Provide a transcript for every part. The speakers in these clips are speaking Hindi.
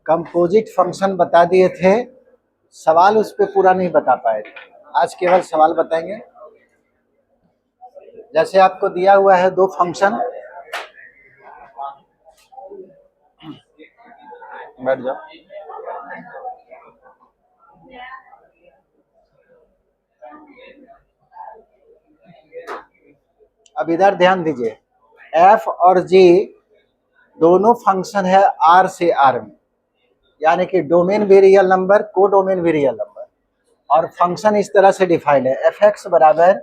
कंपोजिट फंक्शन बता दिए थे, सवाल उस पर पूरा नहीं बता पाए थे। आज केवल सवाल बताएंगे। जैसे आपको दिया हुआ है दो फंक्शन, बैठ जाओ। अब इधर ध्यान दीजिए, एफ और जी दोनों फंक्शन है आर से आर में, यानी कि डोमेन भी रियल नंबर, को डोमेन भी रियल नंबर, और फंक्शन इस तरह से डिफाइंड है, एफ एक्स बराबर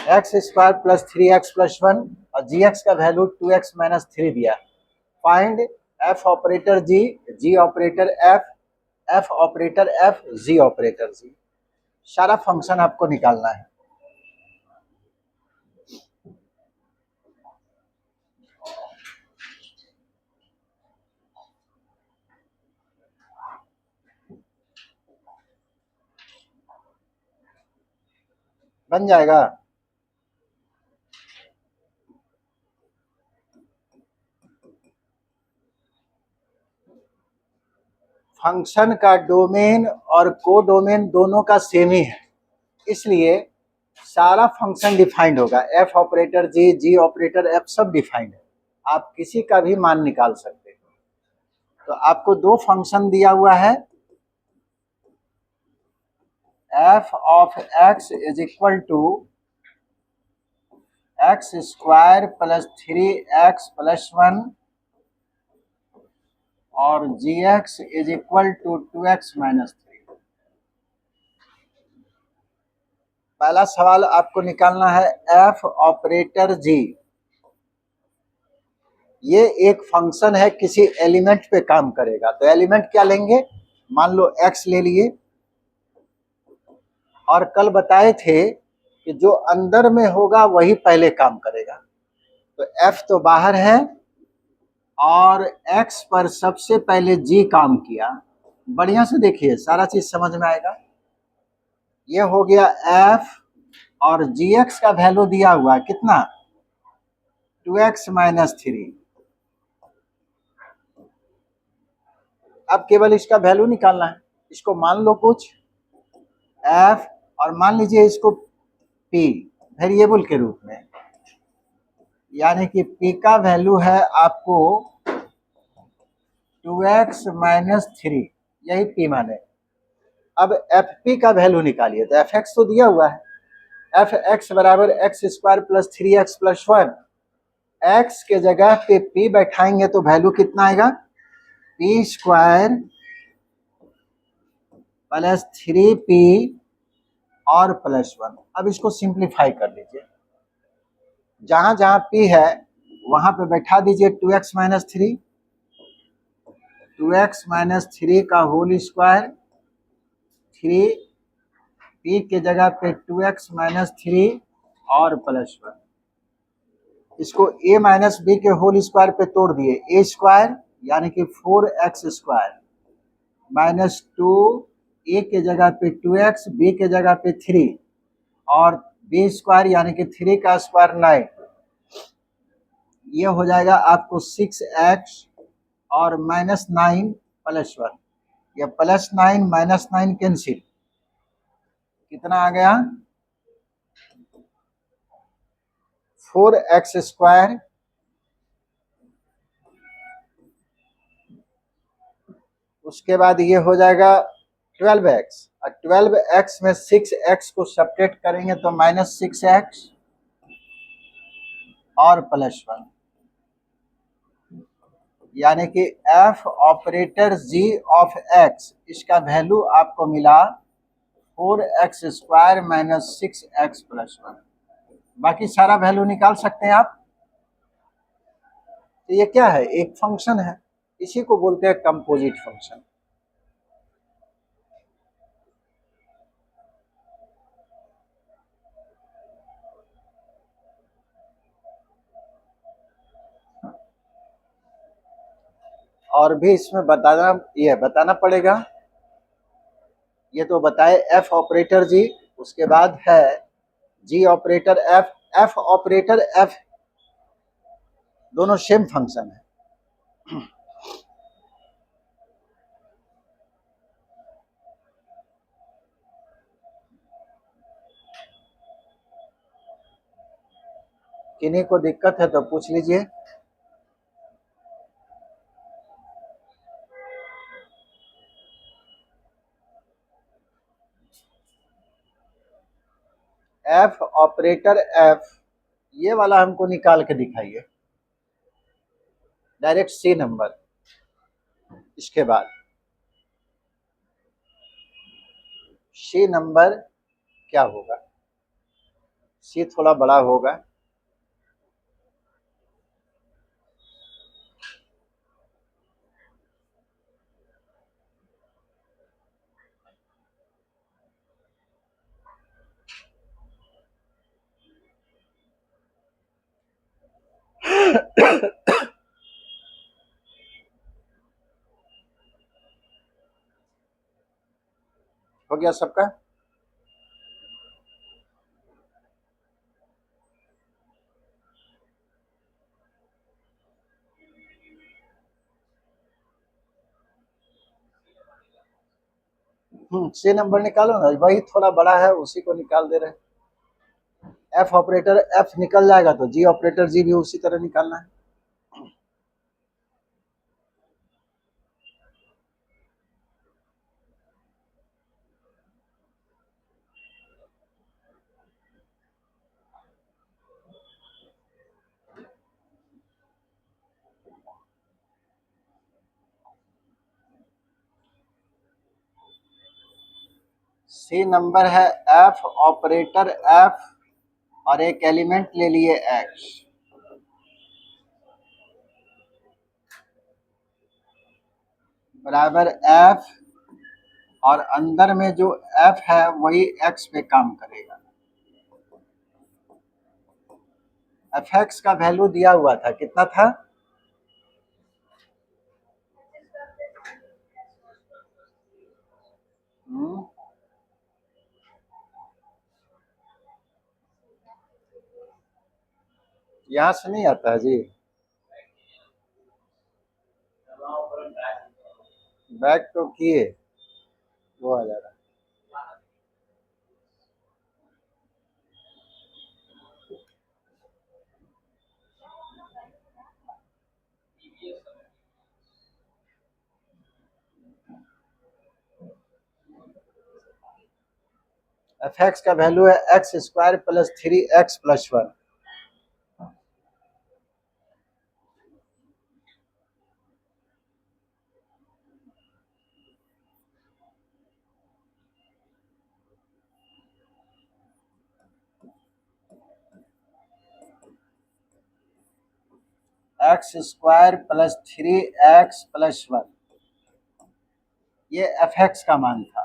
X square plus 3x plus 1 और जी एक्स का वैल्यू 2x माइनस 3 दिया। Find F operator G, G operator F, F operator F, G operator G. सारा फंक्शन आपको निकालना है। बन जाएगा। फंक्शन का डोमेन और को डोमेन दोनों का सेम ही है, इसलिए सारा फंक्शन डिफाइंड होगा। F operator G, G operator F सब डिफाइंड है, आप किसी का भी मान निकाल सकते हैं। तो आपको दो फंक्शन दिया हुआ है, F of X is equal to X square plus 3x plus 1 और G X is equal to 2x minus 3। पहला सवाल आपको निकालना है एफ ऑपरेटर जी। ये एक फंक्शन है, किसी एलिमेंट पे काम करेगा, तो एलिमेंट क्या लेंगे, मान लो x ले लिए, और कल बताए थे कि जो अंदर में होगा वही पहले काम करेगा। तो f तो बाहर है और x पर सबसे पहले g काम किया। बढ़िया से देखिए, सारा चीज समझ में आएगा। ये हो गया f और gx का वैल्यू दिया हुआ कितना, 2x माइनस 3। अब केवल इसका वैल्यू निकालना है। इसको मान लो कुछ f और मान लीजिए इसको p वेरिएबल के रूप में, यानी कि p का वैल्यू है आपको 2x माइनस 3, यही p माने। अब fp का वैल्यू निकालिए, तो fx तो दिया हुआ है, fx बराबर X square plus 3x plus 1। x के जगह पे p बैठाएंगे तो वैल्यू कितना आएगा, p स्क्वायर प्लस 3p और प्लस 1। अब इसको सिंप्लीफाई कर लीजिए, जहां जहां p है वहां पे बैठा दीजिए 2x माइनस 3, 2x माइनस 3 का होल स्क्वायर, 3 p के जगह पे 2x माइनस 3 और प्लस 1। इसको a माइनस बी के होल स्क्वायर पे तोड़ दिए, a स्क्वायर यानी कि 4x स्क्वायर माइनस 2, a के जगह पे 2x, b के जगह पे 3 और b स्क्वायर यानी कि 3 का स्क्वायर 9। ये हो जाएगा आपको 6x और माइनस 9 प्लस 1। या प्लस 9 माइनस 9 कैंसिल, कितना आ गया, 4x स्क्वायर उसके बाद ये हो जाएगा 12x, और 12x में 6x को सब्ट्रैक्ट करेंगे तो माइनस 6x और प्लस 1, यानी कि f operator g of x, इसका वैल्यू आपको मिला 4x square minus 6x plus 1। बाकी सारा वैल्यू निकाल सकते हैं आप। तो ये क्या है, एक फंक्शन है, इसी को बोलते हैं कंपोजिट फंक्शन। और भी इसमें बताना पड़ेगा। ये तो बताए एफ ऑपरेटर जी, उसके बाद है G operator F, F operator F, दोनों सेम फंक्शन है। किन्हीं को दिक्कत है तो पूछ लीजिए। एफ ऑपरेटर एफ, ये वाला हमको निकाल के दिखाइए, डायरेक्ट सी नंबर। इसके बाद सी नंबर क्या होगा? सी थोड़ा बड़ा होगा। हो गया सबका? सी नंबर निकालो ना, वही थोड़ा बड़ा है, उसी को निकाल दे रहे हैं। एफ ऑपरेटर एफ निकल जाएगा तो जी ऑपरेटर जी भी उसी तरह निकालना है। सी नंबर है एफ ऑपरेटर एफ और एक एलिमेंट ले लिए एक्स, बराबर एफ, और अंदर में जो एफ है वही एक्स पे काम करेगा। एफ एक्स का वैल्यू दिया हुआ था, कितना था? यहाँ से नहीं आता है जी, बैक तो किए, वो आ जा रहा है। एफ एक्स का वैल्यू है x square plus 3x plus 1। X square plus 3x plus 1, ये एफ एक्स का मान था।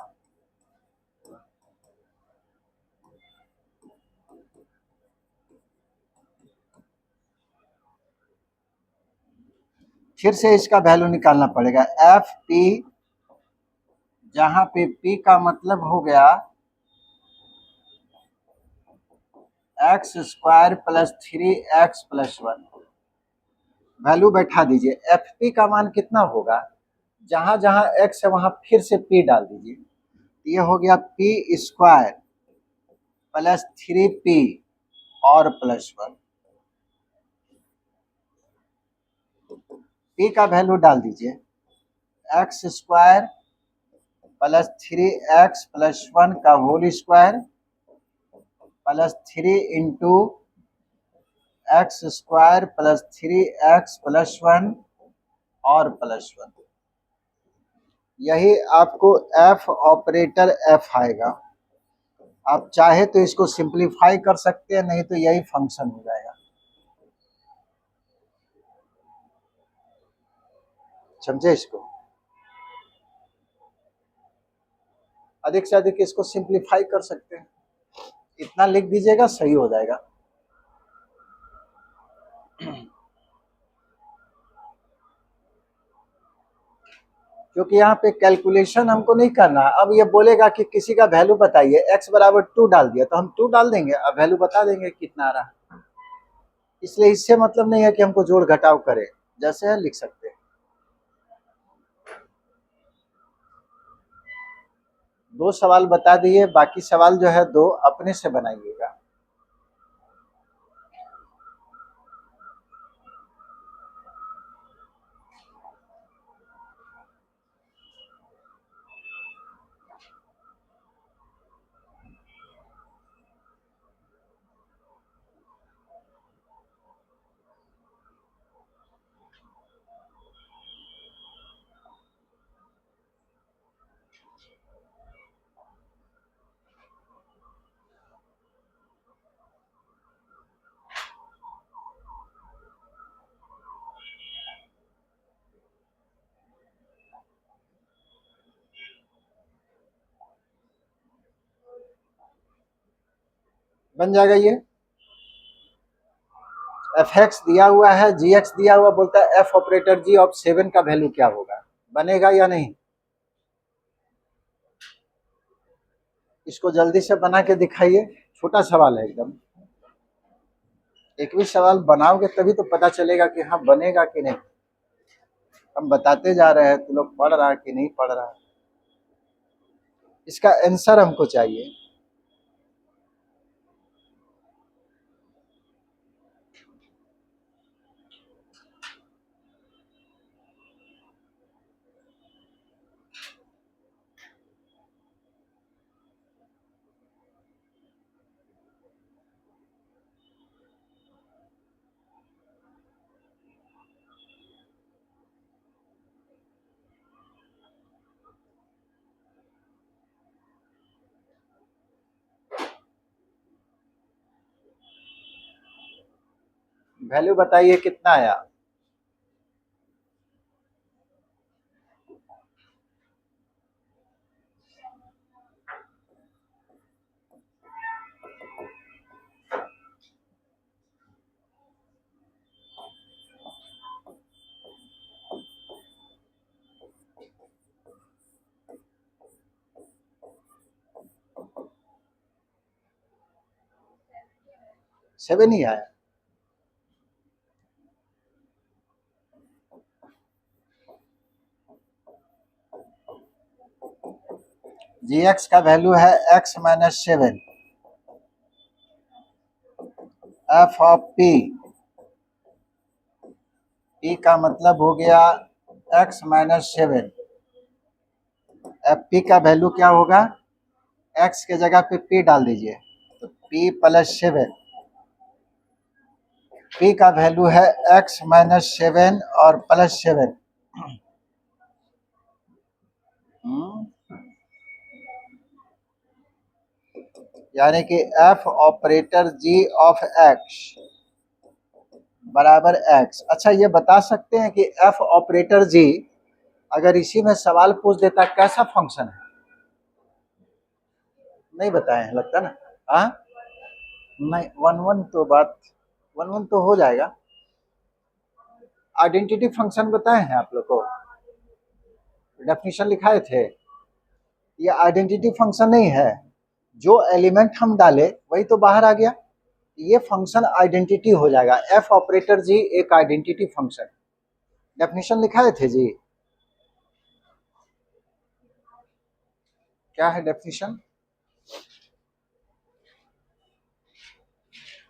फिर से इसका वैल्यू निकालना पड़ेगा, एफ पी, जहां पे पी का मतलब हो गया x square plus 3x plus 1। Value बैठा दीजिए, एफ पी का मान कितना होगा? जहां जहां एक्स है वहां फिर से पी डाल दीजिए। ये हो गया पी स्क्वायर प्लस 3p और प्लस 1। पी का वैल्यू डाल दीजिए, x square plus 3x plus 1 का whole square plus 3 into x square plus 3x plus 1 और प्लस 1। यही आपको एफ ऑपरेटर एफ आएगा। आप चाहे तो इसको सिंप्लीफाई कर सकते हैं, नहीं तो यही फंक्शन हो जाएगा। समझे? इसको अधिक से अधिक इसको सिंप्लीफाई कर सकते हैं, इतना लिख दीजिएगा सही हो जाएगा। क्योंकि यहाँ पे कैलकुलेशन हमको नहीं करना। अब ये बोलेगा कि किसी का वैल्यू बताइए, x बराबर 2 डाल दिया तो हम 2 डाल देंगे, अब वैल्यू बता देंगे कितना आ रहा है। इसलिए इससे मतलब नहीं है कि हमको जोड़ घटाव करें, जैसे है लिख सकते हैं। दो सवाल बता दिए, बाकी सवाल जो है दो अपने से बनाइएगा। बन जाएगा ये। एफ एक्स दिया हुआ है, जी एक्स दिया हुआ, बोलता है एफ ऑपरेटर जी ऑफ 7 का वैल्यू क्या होगा, बनेगा या नहीं? इसको जल्दी से बना के दिखाइए, छोटा सवाल है एकदम। एक भी सवाल बनाओगे तभी तो पता चलेगा कि हाँ बनेगा कि नहीं। हम बताते जा रहे हैं तो लोग पढ़ रहा है कि नहीं पढ़ रहा है, इसका आंसर हमको चाहिए। वैल्यू बताइए कितना आया? सेवन ही आया। जी एक्स का वैल्यू है x minus 7, F of P, P का मतलब हो गया एक्स माइनस 7, एफ पी का वैल्यू क्या होगा? एक्स के जगह पे पी डाल दीजिए, तो पी प्लस 7, पी का वैल्यू है एक्स माइनस 7 और प्लस 7। यानी कि f operator g of x बराबर एक्स। अच्छा ये बता सकते हैं कि एफ ऑपरेटर जी अगर इसी में सवाल पूछ देता कैसा फंक्शन है? नहीं बताए हैं लगता ना। हाँ नहीं, वन वन तो बात, वन वन तो हो जाएगा। आइडेंटिटी फंक्शन बताए हैं आप लोग को, डेफिनेशन लिखाए थे। ये आइडेंटिटी फंक्शन नहीं है, जो एलिमेंट हम डाले वही तो बाहर आ गया, ये फंक्शन आइडेंटिटी हो जाएगा। एफ ऑपरेटर जी एक आइडेंटिटी फंक्शन, डेफिनेशन लिखाए थे जी। क्या है डेफिनेशन?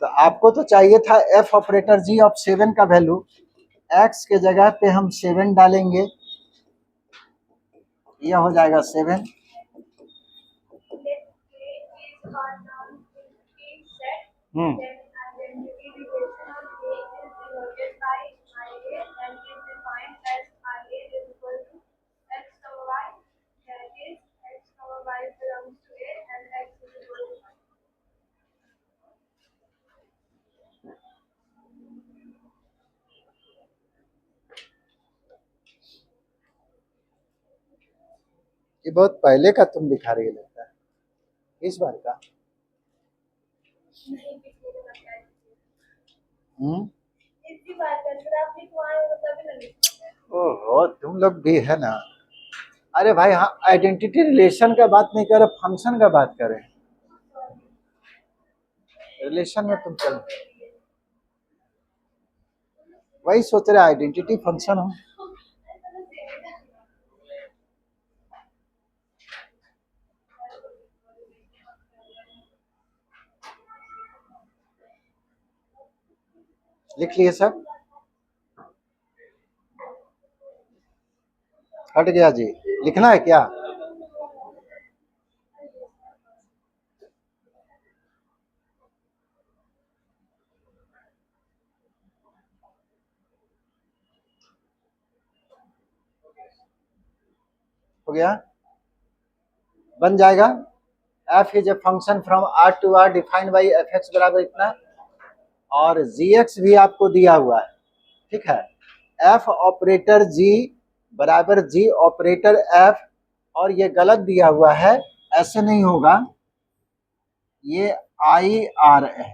तो आपको तो चाहिए था एफ ऑपरेटर जी ऑफ 7 का वैल्यू, एक्स के जगह पे हम 7 डालेंगे, यह हो जाएगा 7। ये बहुत पहले का तुम दिखा रही है लगता है, इस बार का। ओहो तुम लोग भी है ना। अरे भाई हाँ, आइडेंटिटी रिलेशन का बात नहीं कर रहे, फंक्शन का बात कर रहे हैं। रिलेशन में तुम चल, वही सोच रहे आइडेंटिटी फंक्शन हो। लिख लिए सब? हट गया जी, लिखना है क्या? हो गया, बन जाएगा। F is a function from R to R defined by F x बराबर इतना, और जी एक्स भी आपको दिया हुआ है, ठीक है। एफ ऑपरेटर जी बराबर जी ऑपरेटर एफ, और ये गलत दिया हुआ है, ऐसे नहीं होगा। ये आई आर है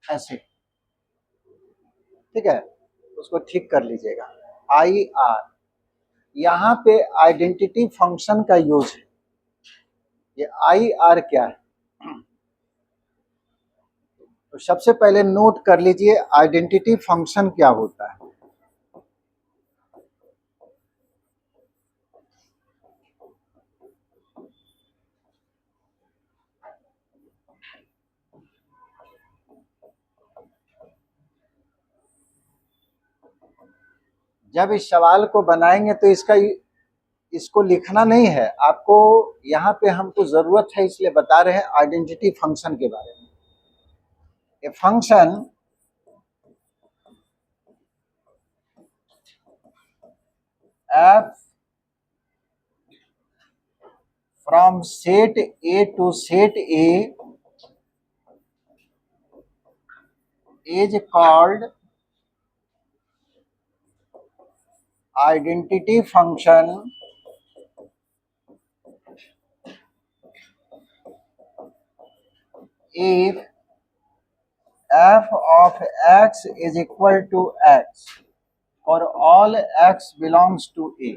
ऐसे, ठीक है, उसको ठीक कर लीजिएगा। आई आर, यहाँ पे आइडेंटिटी फंक्शन का यूज है। ये आई आर क्या है, तो सबसे पहले नोट कर लीजिए आइडेंटिटी फंक्शन क्या होता है। जब इस सवाल को बनाएंगे तो इसको लिखना नहीं है आपको, यहाँ पे हमको जरूरत है इसलिए बता रहे हैं आइडेंटिटी फंक्शन के बारे में। A function F from set A to set A is called identity function if f of x is equal to x for all x belongs to a।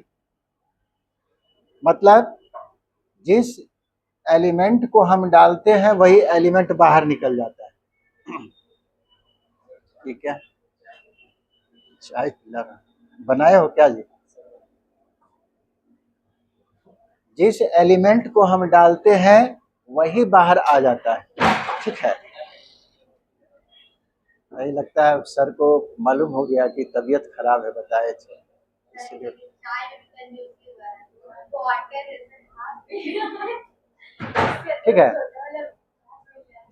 मतलब जिस एलिमेंट को हम डालते हैं वही एलिमेंट बाहर निकल जाता है। ठीक है, चाय पिला रहा बनाए हो क्या जी? जिस एलिमेंट को हम डालते हैं वही बाहर आ जाता है, ठीक है। नहीं लगता है सर को मालूम हो गया कि तबीयत खराब है, बताए थे इसलिए। ठीक है,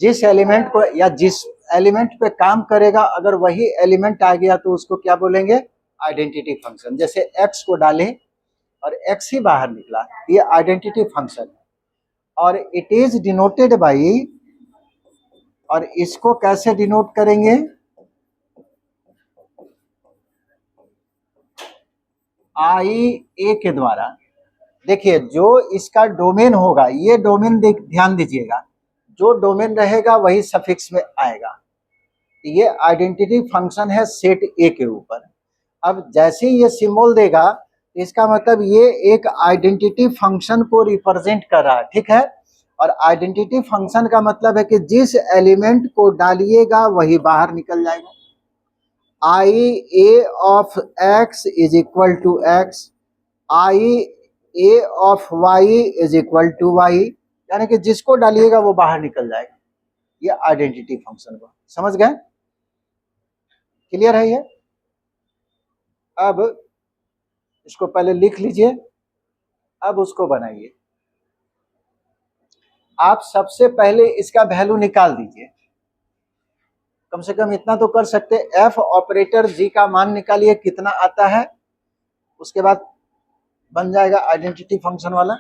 जिस एलिमेंट को या जिस एलिमेंट पे काम करेगा अगर वही एलिमेंट आ गया तो उसको क्या बोलेंगे, आइडेंटिटी फंक्शन। जैसे x को डाले और x ही बाहर निकला, ये आइडेंटिटी फंक्शन है। और इट इज डिनोटेड बाई, और इसको कैसे डिनोट करेंगे, आई ए के द्वारा। देखिए जो इसका डोमेन होगा, ये डोमेन ध्यान दीजिएगा, जो डोमेन रहेगा वही सफिक्स में आएगा। ये आइडेंटिटी फंक्शन है सेट ए के ऊपर। अब जैसे ये सिंबल देगा इसका मतलब ये एक आइडेंटिटी फंक्शन को रिप्रेजेंट कर रहा है, ठीक है। और आइडेंटिटी फंक्शन का मतलब है कि जिस एलिमेंट को डालिएगा वही बाहर निकल जाएगा। I A of X is equal to X, I A of Y is equal to Y, यानी कि जिसको डालिएगा वो बाहर निकल जाएगा। ये आइडेंटिटी फंक्शन को समझ गए, क्लियर है ये। अब इसको पहले लिख लीजिए, अब उसको बनाइए। आप सबसे पहले इसका वैल्यू निकाल दीजिए, कम से कम इतना तो कर सकते, एफ ऑपरेटर जी का मान निकालिए कितना आता है, उसके बाद बन जाएगा आइडेंटिटी फंक्शन वाला।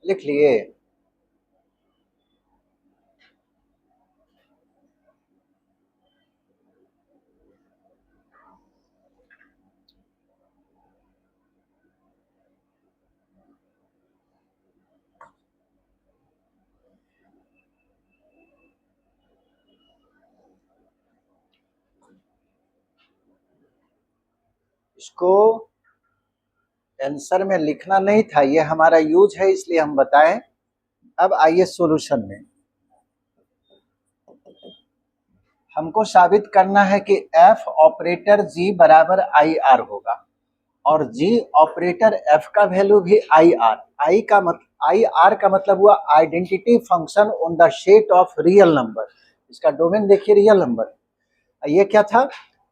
लिख लिए, इसको आंसर में लिखना नहीं था, ये हमारा यूज है इसलिए हम बताएं। अब आइए सॉल्यूशन में, हमको साबित करना है कि एफ ऑपरेटर जी बराबर आई आर होगा, और जी ऑपरेटर एफ का वैल्यू भी आई आर। आई आर का मतलब हुआ identity function on the set of real number. इसका डोमेन देखिए रियल नंबर, ये क्या था,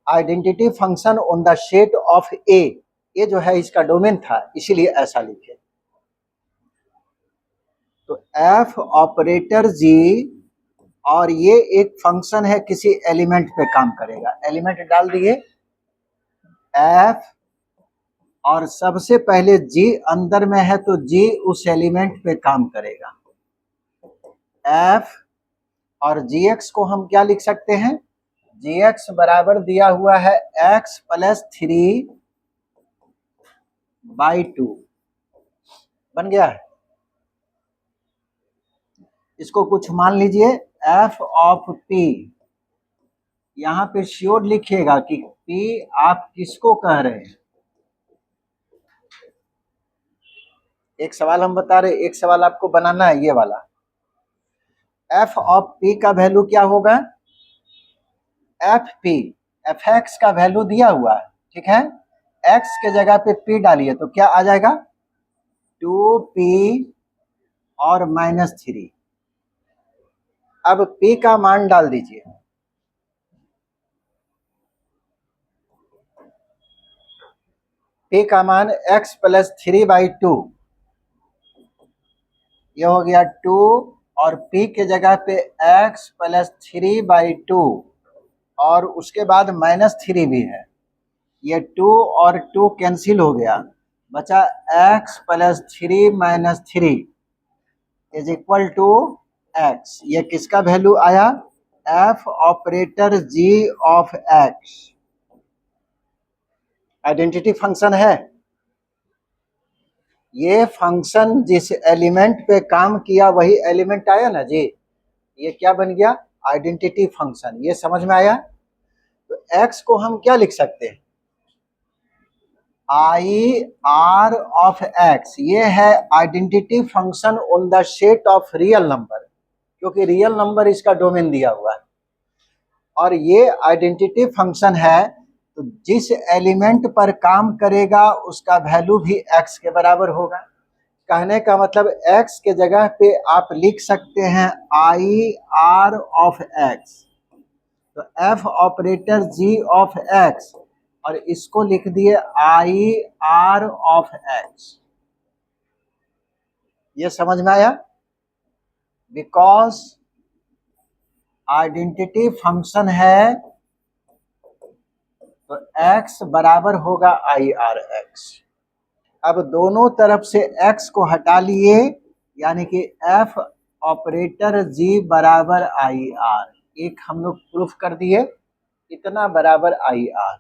identity function on the set of A, ये जो है इसका डोमेन था इसीलिए ऐसा लिखे। तो एफ ऑपरेटर जी, और ये एक फंक्शन है किसी एलिमेंट पे काम करेगा, एलिमेंट डाल दिए एफ, और सबसे पहले जी अंदर में है तो जी उस एलिमेंट पे काम करेगा एफ, और जी एक्स को हम क्या लिख सकते हैं, जी एक्स बराबर दिया हुआ है एक्स प्लस 3/2 बन गया है। इसको कुछ मान लीजिए एफ ऑफ पी, यहां पे श्योर लिखिएगा कि पी आप किसको कह रहे हैं। एक सवाल हम बता रहे, एक सवाल आपको बनाना है, ये वाला एफ ऑफ पी का वैल्यू क्या होगा, एफ पी, एफ एक्स का वैल्यू दिया हुआ है, ठीक है, एक्स के जगह पे पी डालिए तो क्या आ जाएगा 2p और -3। अब p का मान डाल दीजिए, p का मान x प्लस 3/2, ये हो गया 2, और p के जगह पे x प्लस 3/2, और उसके बाद -3 भी है, ये 2 और 2 कैंसिल हो गया, बचा x plus 3 is equal to x। ये किसका वैल्यू आया, f operator g of x, identity function है। ये फंक्शन जिस एलिमेंट पे काम किया वही एलिमेंट आया ना जी, ये क्या बन गया, आइडेंटिटी फंक्शन। ये समझ में आया। तो x को हम क्या लिख सकते हैं, आई आर ऑफ x, ये है identity function on the set of real number, क्योंकि रियल नंबर इसका डोमेन दिया हुआ है, और ये आइडेंटिटी फंक्शन है, तो जिस एलिमेंट पर काम करेगा उसका वैल्यू भी x के बराबर होगा। कहने का मतलब x के जगह पे आप लिख सकते हैं आई आर ऑफ x, तो f operator g of x, और इसको लिख दिए आई आर ऑफ x। ये समझ में आया, बिकॉज आइडेंटिटी फंक्शन है तो x बराबर होगा आई आर एक्स। अब दोनों तरफ से x को हटा लिए, यानी कि f ऑपरेटर g बराबर आई आर, एक हम लोग प्रूफ कर दिए, इतना बराबर आई आर।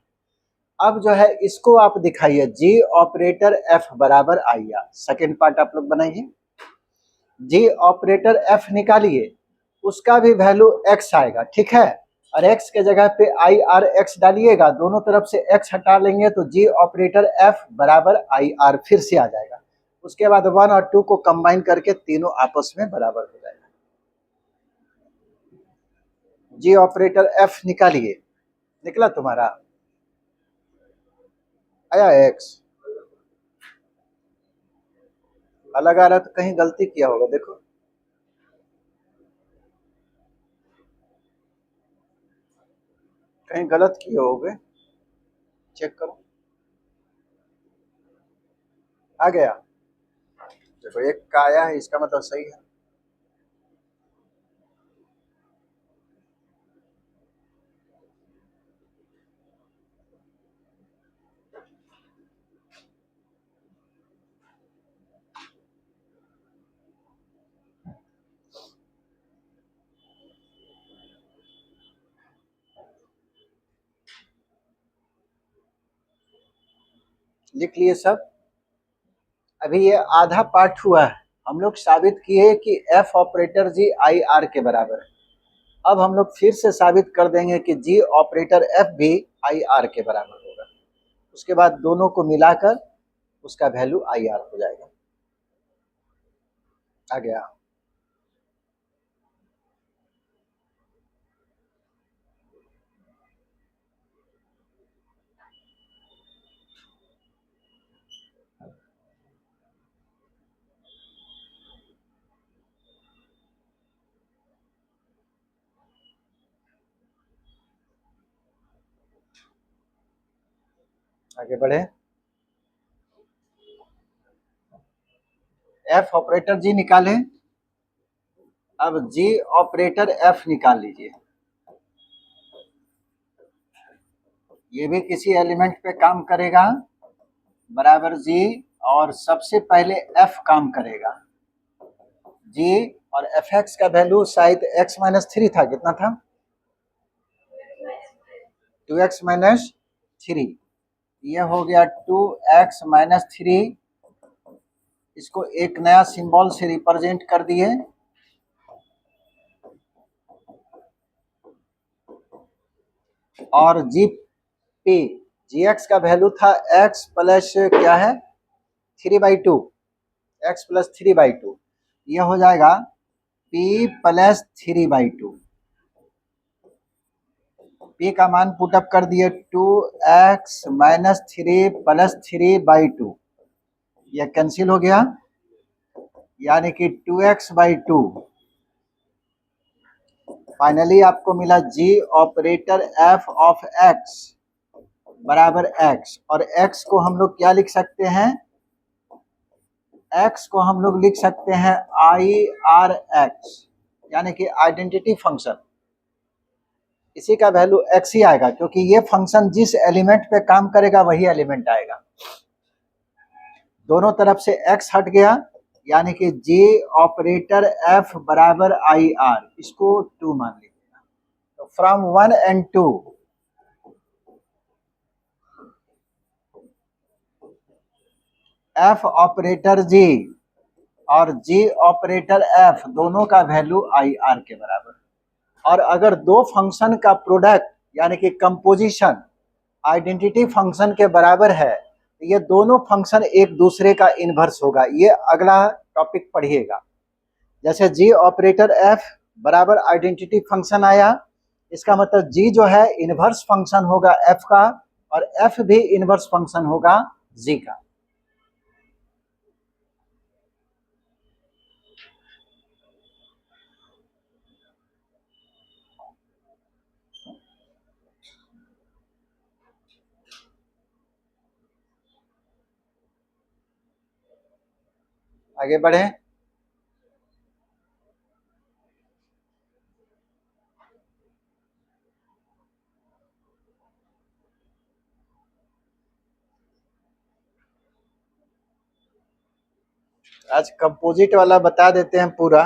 अब जो है इसको आप दिखाइए g ऑपरेटर f बराबर आई आर, सेकेंड पार्ट आप लोग बनाइए, g ऑपरेटर f निकालिए, उसका भी वैल्यू x आएगा, ठीक है, और x के जगह पे आई आर एक्स डालिएगा, दोनों तरफ से x हटा लेंगे तो g ऑपरेटर f बराबर आई आर फिर से आ जाएगा। उसके बाद 1 और 2 को कंबाइन करके तीनों आपस में बराबर हो जाएगा। g ऑपरेटर f निकालिए, निकला तुम्हारा, आया x, अलग आ रहा तो कहीं गलती किया होगा, देखो कहीं गलत किए होगे, चेक करो, आ गया, देखो एक का आया है, इसका मतलब सही है। लिख लिए सब। अभी ये आधा पार्ट हुआ है, हम लोग साबित किए कि f operator g I R के बराबर है। अब हम लोग फिर से साबित कर देंगे कि g ऑपरेटर f भी आई आर के बराबर होगा, उसके बाद दोनों को मिलाकर उसका वैल्यू आई आर हो जाएगा। आ गया, आगे बढ़े। f ऑपरेटर जी निकालें, अब जी ऑपरेटर एफ निकाल लीजिए, ये भी किसी एलिमेंट पे काम करेगा, बराबर जी, और सबसे पहले एफ काम करेगा जी, और एफ एक्स का वैल्यू शायद एक्स माइनस थ्री था, कितना था, 2x माइनस थ्री, ये हो गया 2x माइनस थ्री, इसको एक नया सिंबल से रिप्रेजेंट कर दिए, और जी पी, जी एक्स का वैल्यू था x प्लस क्या है 3/2, x प्लस 3/2, ये हो जाएगा p प्लस 3/2, p का मान पुटअप कर दिए 2x माइनस थ्री प्लस 3/2, यह कैंसिल हो गया, यानी कि 2x/2, फाइनली आपको मिला जी ऑपरेटर एफ ऑफ एक्स बराबर एक्स, और एक्स को हम लोग क्या लिख सकते हैं, एक्स को हम लोग लिख सकते हैं आई आर एक्स, यानी कि आइडेंटिटी फंक्शन, इसी का वैल्यू एक्स ही आएगा, क्योंकि ये फंक्शन जिस एलिमेंट पे काम करेगा वही एलिमेंट आएगा, दोनों तरफ से एक्स हट गया, यानी कि जी ऑपरेटर एफ बराबर आई आर, इसको 2 मान लीजिएगा, तो फ्रॉम 1 and 2 एफ ऑपरेटर जी और जी ऑपरेटर एफ दोनों का वैल्यू आई आर के बराबर, और अगर दो फंक्शन का प्रोडक्ट यानी कि कंपोजिशन आइडेंटिटी फंक्शन के बराबर है, तो ये दोनों फंक्शन एक दूसरे का इनवर्स होगा, ये अगला टॉपिक पढ़िएगा, जैसे जी ऑपरेटर एफ बराबर आइडेंटिटी फंक्शन आया, इसका मतलब जी जो है इनवर्स फंक्शन होगा एफ का, और एफ भी इनवर्स फंक्शन होगा जी का। आगे बढ़े, आज कंपोजिट वाला बता देते हैं पूरा,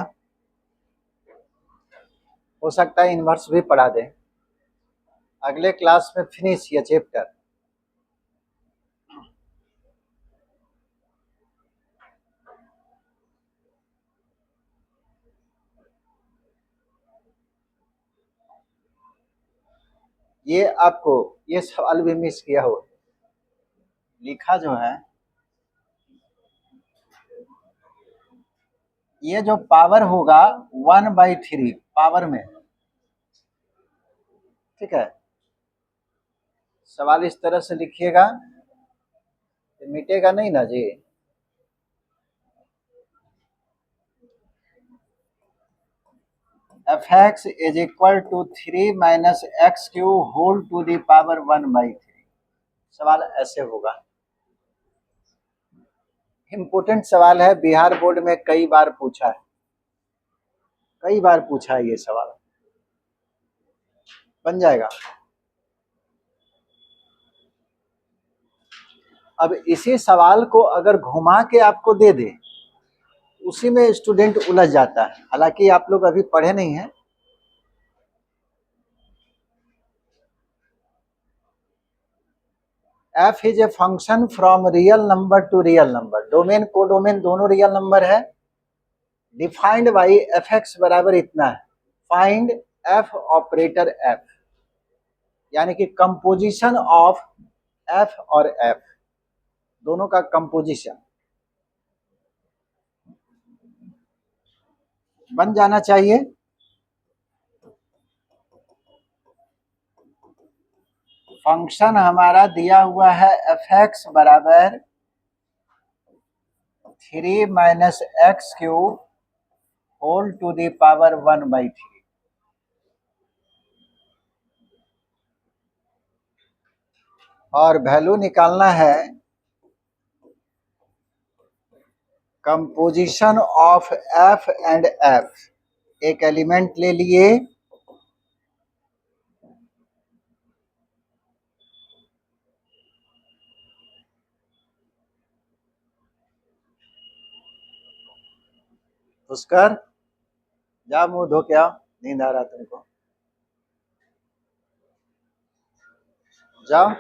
हो सकता है इनवर्स भी पढ़ा दें, अगले क्लास में फिनिश ये चैप्टर। ये आपको ये सवाल भी मिस किया हो, लिखा जो है, ये जो पावर होगा 1/3 पावर में, ठीक है, सवाल इस तरह से लिखिएगा, मिटेगा नहीं ना जी, F X is equal to 3 minus x cube whole to the power 1/3, सवाल ऐसे होगा, इम्पोर्टेंट सवाल है, बिहार बोर्ड में कई बार पूछा है, कई बार पूछा है ये सवाल, बन जाएगा। अब इसी सवाल को अगर घुमा के आपको दे दे, उसी में स्टूडेंट उलझ जाता है, हालांकि आप लोग अभी पढ़े नहीं हैं, F is a function from real number two real number, domain codomain दोनों रियल नंबर है, डिफाइंड बाई एफ एक्स बराबर इतना है, फाइंड एफ ऑपरेटर एफ, यानी कि कंपोजिशन ऑफ एफ और एफ दोनों का कंपोजिशन बन जाना चाहिए। फंक्शन हमारा दिया हुआ है एफ एक्स बराबर 3 minus x cube whole to the power 1/3, और वैल्यू निकालना है composition of f and f, एक एलिमेंट ले लिए, पुष्कर जा मुंह धो के आओ, नींद आ रहा तुमको, जाओ।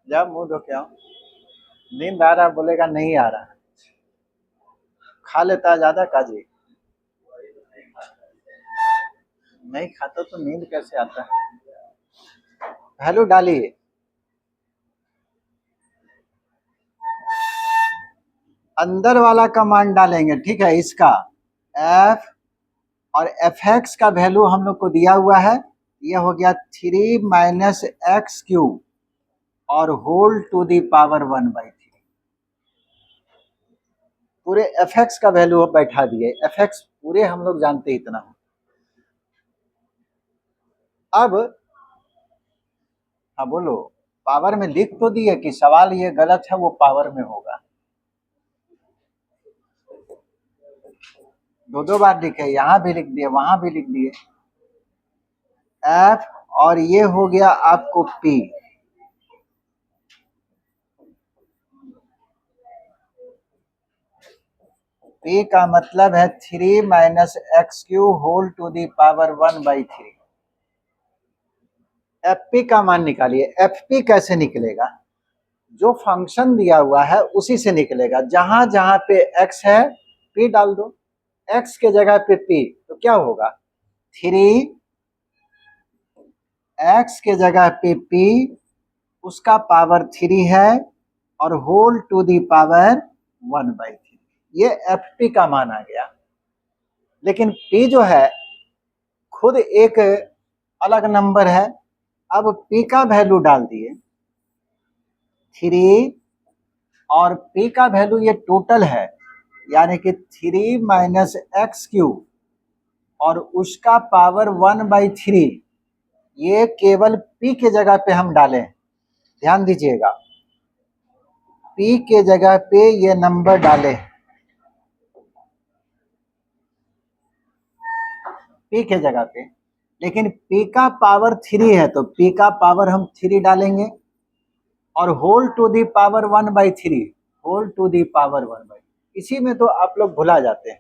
जा मुंह धो के आओ, नींद आ रहा बोलेगा नहीं आ रहा, खा लेता है ज्यादा काजी, नहीं खाता तो नींद कैसे आता है। वैल्यू डालिए, अंदर वाला कमांड डालेंगे, ठीक है। इसका एफ और एफ एक्स का वैल्यू हम लोग को दिया हुआ है, ये हो गया 3 माइनस एक्स क्यूब और होल टू दी पावर 1/3। पूरे एफ एक्स का वैल्यू बैठा दिए, एफ एक्स पूरे हम लोग जानते इतना हो। अब हाँ बोलो, पावर में लिख तो दिए कि सवाल ये गलत है, वो पावर में होगा। दो बार लिखे, यहाँ भी लिख दिए, वहां भी लिख दिए। एफ और ये हो गया आपको पी, पी का मतलब है 3 minus x cube whole to the power 1/3। F P का मान निकालिए। एफ पी कैसे निकलेगा, जो फंक्शन दिया हुआ है उसी से निकलेगा। जहां जहां पे एक्स है पी डाल दो, एक्स के जगह पे पी, तो क्या होगा 3 एक्स के जगह पे पी, उसका पावर 3 है और होल टू दी पावर 1/3। ये एफ पी का मान आ गया। लेकिन पी जो है खुद एक अलग नंबर है। अब पी का वैल्यू डाल दिए 3 और पी का वैल्यू ये टोटल है, यानी कि 3 माइनस एक्स क्यूब और उसका पावर 1/3। ये केवल पी के जगह पे हम डालें, ध्यान दीजिएगा, पी के जगह पे ये नंबर डालें, पी के जगह पे। लेकिन पी का पावर 3 है तो पी का पावर हम 3 डालेंगे और whole to the power 1/3, whole to the power 1/3। इसी में तो आप लोग भुला जाते हैं,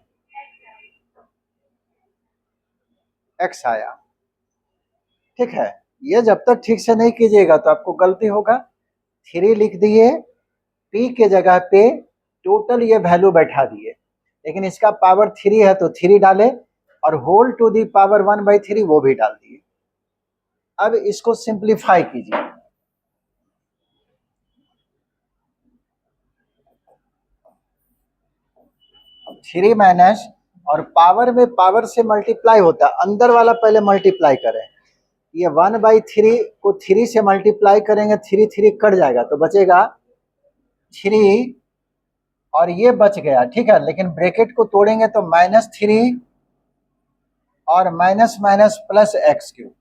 एक्स आया, ठीक है। ये जब तक ठीक से नहीं कीजिएगा तो आपको गलती होगा। 3 लिख दिए, पी के जगह पे टोटल ये वैल्यू बैठा दिए, लेकिन इसका पावर 3 है तो 3 डाले और होल टू दी पावर 1/3 वो भी डाल दिए। अब इसको सिंप्लीफाई कीजिए, थ्री माइनस और पावर में पावर से मल्टीप्लाई होता है, अंदर वाला पहले मल्टीप्लाई करें। ये 1/3 को 3 से मल्टीप्लाई करेंगे, 3 3 कट जाएगा तो बचेगा 3 और ये बच गया, ठीक है। लेकिन ब्रैकेट को तोड़ेंगे तो -3 और minus minus plus x cube,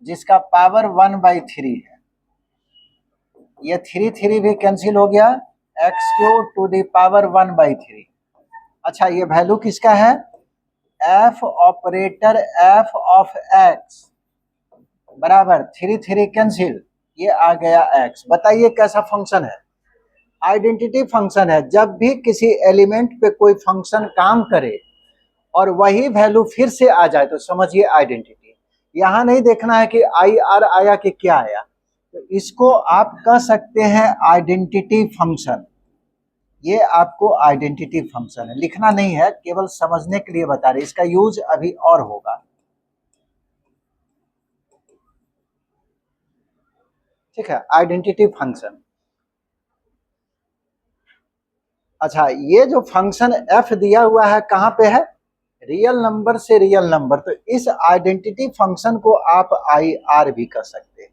जिसका पावर 1/3 है। ये 3 3 भी कैंसिल हो गया, x cube to the power 1/3। अच्छा, ये वैल्यू किसका है, f operator f of x बराबर 3 3 कैंसिल, ये आ गया एक्स। बताइए कैसा फंक्शन है, आइडेंटिटी फंक्शन है। जब भी किसी एलिमेंट पे कोई फंक्शन काम करे और वही वैल्यू फिर से आ जाए तो समझिए आइडेंटिटी। यहाँ नहीं देखना है कि आई आर आया कि क्या आया, तो इसको आप कह सकते हैं आइडेंटिटी फंक्शन। ये आपको आइडेंटिटी फंक्शन है, लिखना नहीं है, केवल समझने के लिए बता रहे, इसका यूज अभी और होगा, ठीक है। Identity function. अच्छा, ये जो फंक्शन एफ दिया हुआ है कहाँ पे है, रियल नंबर से रियल नंबर, तो इस आइडेंटिटी फंक्शन को आप आई आर भी कर सकते हैं।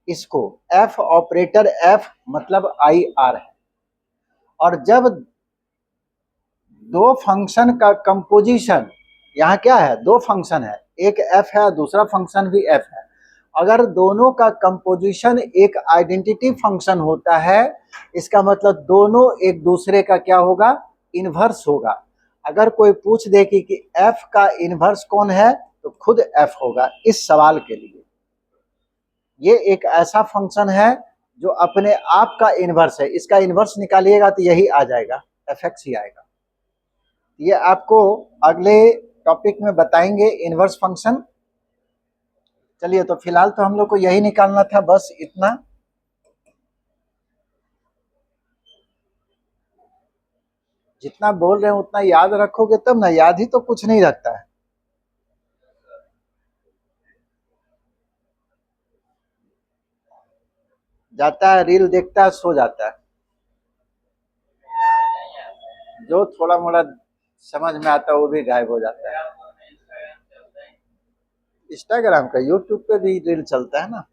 इसको एफ ऑपरेटर एफ मतलब आई आर है। और जब दो फंक्शन का कंपोजिशन, यहाँ क्या है, दो फंक्शन है, एक एफ है दूसरा फंक्शन भी एफ है, अगर दोनों का कंपोजिशन एक आइडेंटिटी फंक्शन होता है, इसका मतलब दोनों एक दूसरे का क्या होगा, इनवर्स होगा। अगर कोई पूछ दे कि f का इनवर्स कौन है, तो खुद f होगा इस सवाल के लिए। ये एक ऐसा फंक्शन है जो अपने आप का इनवर्स है, इसका इनवर्स निकालिएगा तो यही आ जाएगा, fx ही आएगा। ये आपको अगले टॉपिक में बताएंगे इनवर्स फंक्शन। चलिए, तो फिलहाल तो हम लोग को यही निकालना था, बस इतना। जितना बोल रहे हैं उतना याद रखोगे तब ना, याद ही तो कुछ नहीं रखता है। जाता है रील देखता है, सो जाता है। जो थोड़ा मोड़ा समझ में आता है वो भी गायब हो जाता है। इंस्टाग्राम का, यूट्यूब पे भी रील चलता है ना।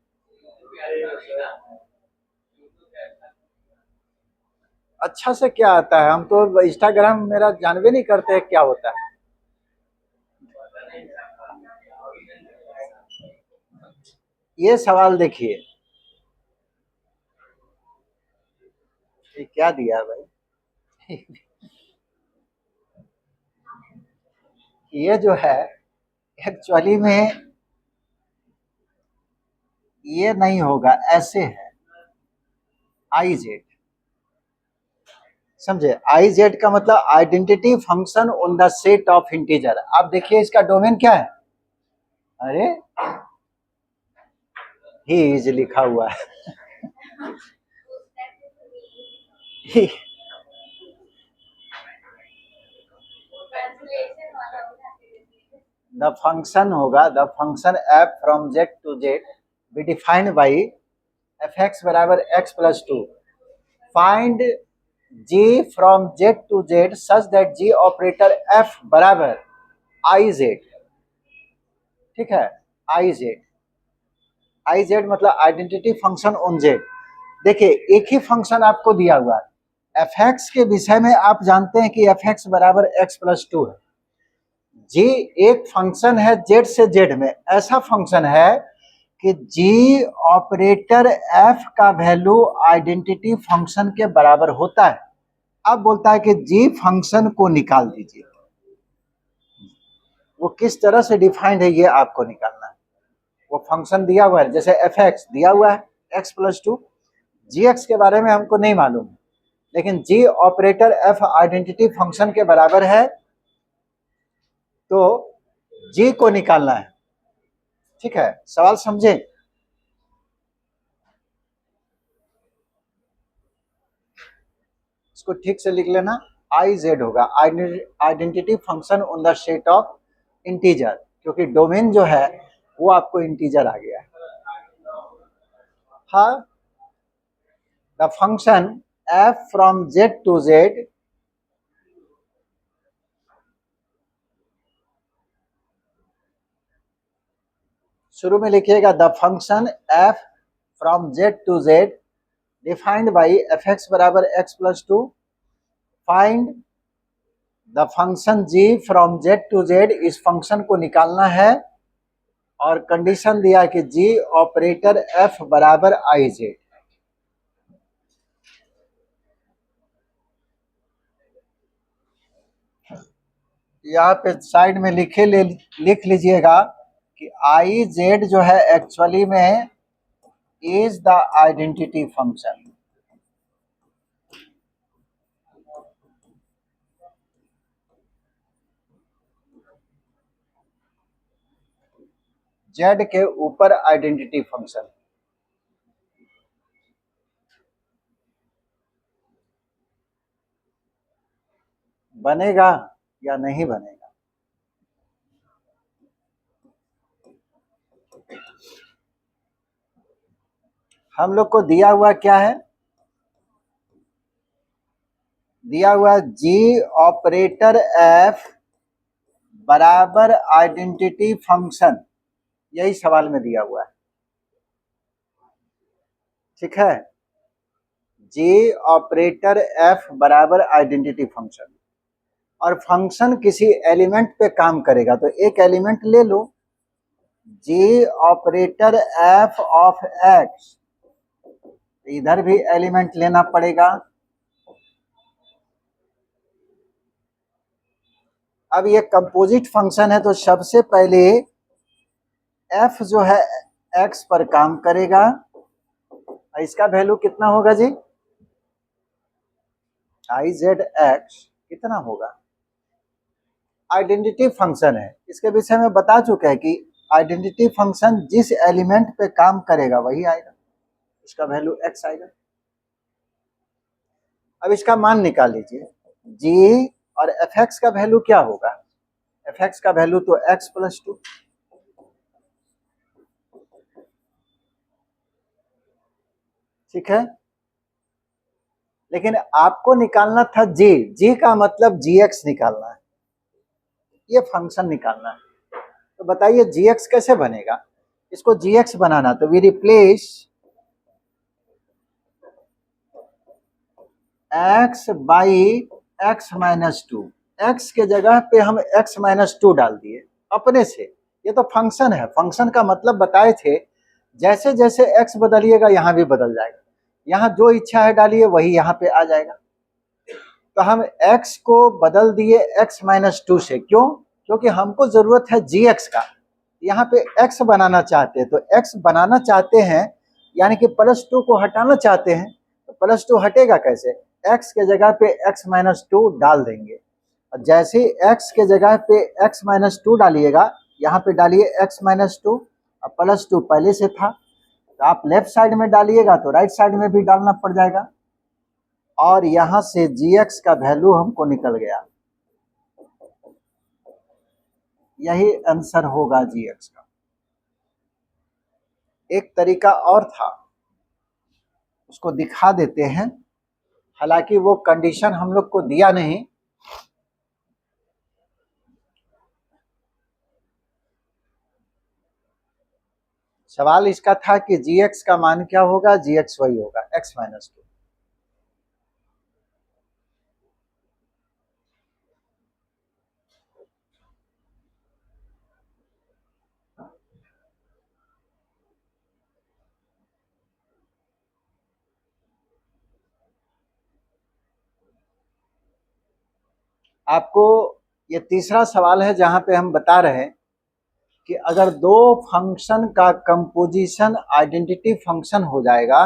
अच्छा से क्या आता है, हम तो इंस्टाग्राम मेरा जानवे नहीं करते हैं क्या होता है। ये सवाल देखिए, ये क्या दिया भाई। ये जो है एक्चुअली में ये नहीं होगा, ऐसे है आई जेड। समझे, आई जेड का मतलब identity function on the set of integer. आप देखिए इसका डोमेन क्या है, अरे ही इज लिखा हुआ है। द फंक्शन होगा, the function F from Z to Z be defined by F x बराबर X plus two. Find g from z to z such that g operator f बराबर आई जेड। ठीक है, आई जेड, आई जेड मतलब आइडेंटिटी फंक्शन ऑन जेड। देखिए एक ही फंक्शन आपको दिया हुआ है, एफ एक्स के विषय में आप जानते हैं कि एफ एक्स बराबर एक्स प्लस टू है। जी एक फंक्शन है जेड से जेड में, ऐसा फंक्शन है कि जी ऑपरेटर एफ का वैल्यू आइडेंटिटी फंक्शन के बराबर होता है। अब बोलता है कि जी फंक्शन को निकाल दीजिए। वो किस तरह से डिफाइंड है ये आपको निकालना है। वो फंक्शन दिया हुआ है, जैसे एफ एक्स दिया हुआ है x plus to, ji x के बारे में हमको नहीं मालूम, लेकिन जी ऑपरेटर एफ आइडेंटिटी फंक्शन के बराबर है, तो जी को निकालना है। ठीक है, सवाल समझे। इसको ठीक से लिख लेना, आई जेड होगा identity function on the set of integer, क्योंकि डोमेन जो है वो आपको इंटीजर आ गया है। हाँ, the function F from Z to Z शुरू में लिखिएगा the function F from Z to Z defined by F x बराबर X plus two. Find the function G from Z to Z, इस फंक्शन को निकालना है और कंडीशन दिया कि जी ऑपरेटर एफ बराबर आई जेड। यहाँ पे साइड में लिख लीजिएगा कि आई जेड जो है एक्चुअली में is the identity function. Z के ऊपर आइडेंटिटी फंक्शन बनेगा या नहीं बनेगा। हम लोग को दिया हुआ क्या है, दिया हुआ जी ऑपरेटर एफ बराबर आइडेंटिटी फंक्शन, यही सवाल में दिया हुआ है। ठीक है, जी ऑपरेटर एफ बराबर आइडेंटिटी फंक्शन, और फंक्शन किसी एलिमेंट पे काम करेगा, तो एक एलिमेंट ले लो, जी ऑपरेटर एफ ऑफ एक्स, इधर भी एलिमेंट लेना पड़ेगा। अब ये कंपोजिट फंक्शन है तो सबसे पहले एफ जो है एक्स पर काम करेगा। इसका वैल्यू कितना होगा जी? आई जेड एक्स कितना होगा? आइडेंटिटी फंक्शन है, इसके विषय में बता चुके हैं कि आइडेंटिटी फंक्शन जिस एलिमेंट पे काम करेगा वही आएगा, इसका वैल्यू एक्स आएगा। अब इसका मान निकाल लीजिए, जी और एफ एक्स का वैल्यू क्या होगा? एफ एक्स का वैल्यू तो एक्स प्लस 2, ठीक है। लेकिन आपको निकालना था जी, जी का मतलब जी एक्स निकालना है, ये फंक्शन निकालना है। तो बताइए जी एक्स कैसे बनेगा? इसको जी एक्स बनाना तो we replace x by x minus 2, x के जगह पे हम एक्स माइनस 2 डाल दिए अपने से। ये तो फंक्शन है, फंक्शन का मतलब बताए थे, जैसे जैसे एक्स बदलिएगा यहाँ भी बदल जाएगा, यहाँ जो इच्छा है डालिए वही यहाँ पे आ जाएगा। तो हम x को बदल दिए x माइनस 2 से, क्यों? क्योंकि हमको जरूरत है gx का, यहाँ पे x बनाना चाहते हैं। तो x बनाना चाहते हैं यानी कि प्लस 2 को हटाना चाहते हैं, तो प्लस 2 हटेगा कैसे? x के जगह पे x माइनस 2 डाल देंगे। और जैसे x के जगह पे x माइनस 2 डालिएगा, यहाँ पे डालिए x माइनस 2, और प्लस 2 पहले से था, तो आप लेफ्ट साइड में डालिएगा तो राइट साइड में भी डालना पड़ जाएगा। और यहां से gx का वैल्यू हमको निकल गया, यही आंसर होगा gx का। एक तरीका और था, उसको दिखा देते हैं, हालांकि वो कंडीशन हम लोग को दिया नहीं। सवाल इसका था कि gx का मान क्या होगा? gx वही होगा x माइनस 2। आपको ये तीसरा सवाल है जहां पे हम बता रहे हैं कि अगर दो फंक्शन का कंपोजिशन आइडेंटिटी फंक्शन हो जाएगा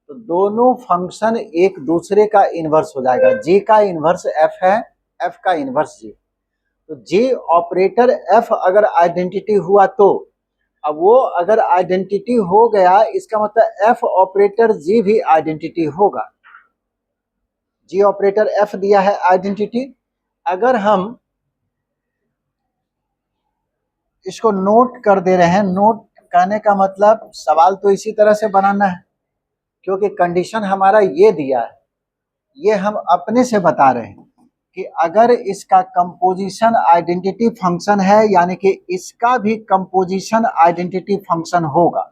तो दोनों फंक्शन एक दूसरे का इनवर्स हो जाएगा। जी का इनवर्स एफ है, एफ का इनवर्स जी। तो जी ऑपरेटर एफ अगर आइडेंटिटी हुआ तो, अब वो अगर आइडेंटिटी हो गया इसका मतलब एफ ऑपरेटर जी भी आइडेंटिटी होगा। जी ऑपरेटर एफ दिया है आइडेंटिटी। अगर हम इसको नोट कर दे रहे हैं, नोट करने का मतलब सवाल तो इसी तरह से बनाना है, क्योंकि कंडीशन हमारा ये दिया है, ये हम अपने से बता रहे हैं कि अगर इसका कंपोजिशन आइडेंटिटी फंक्शन है यानी कि इसका भी कंपोजिशन आइडेंटिटी फंक्शन होगा,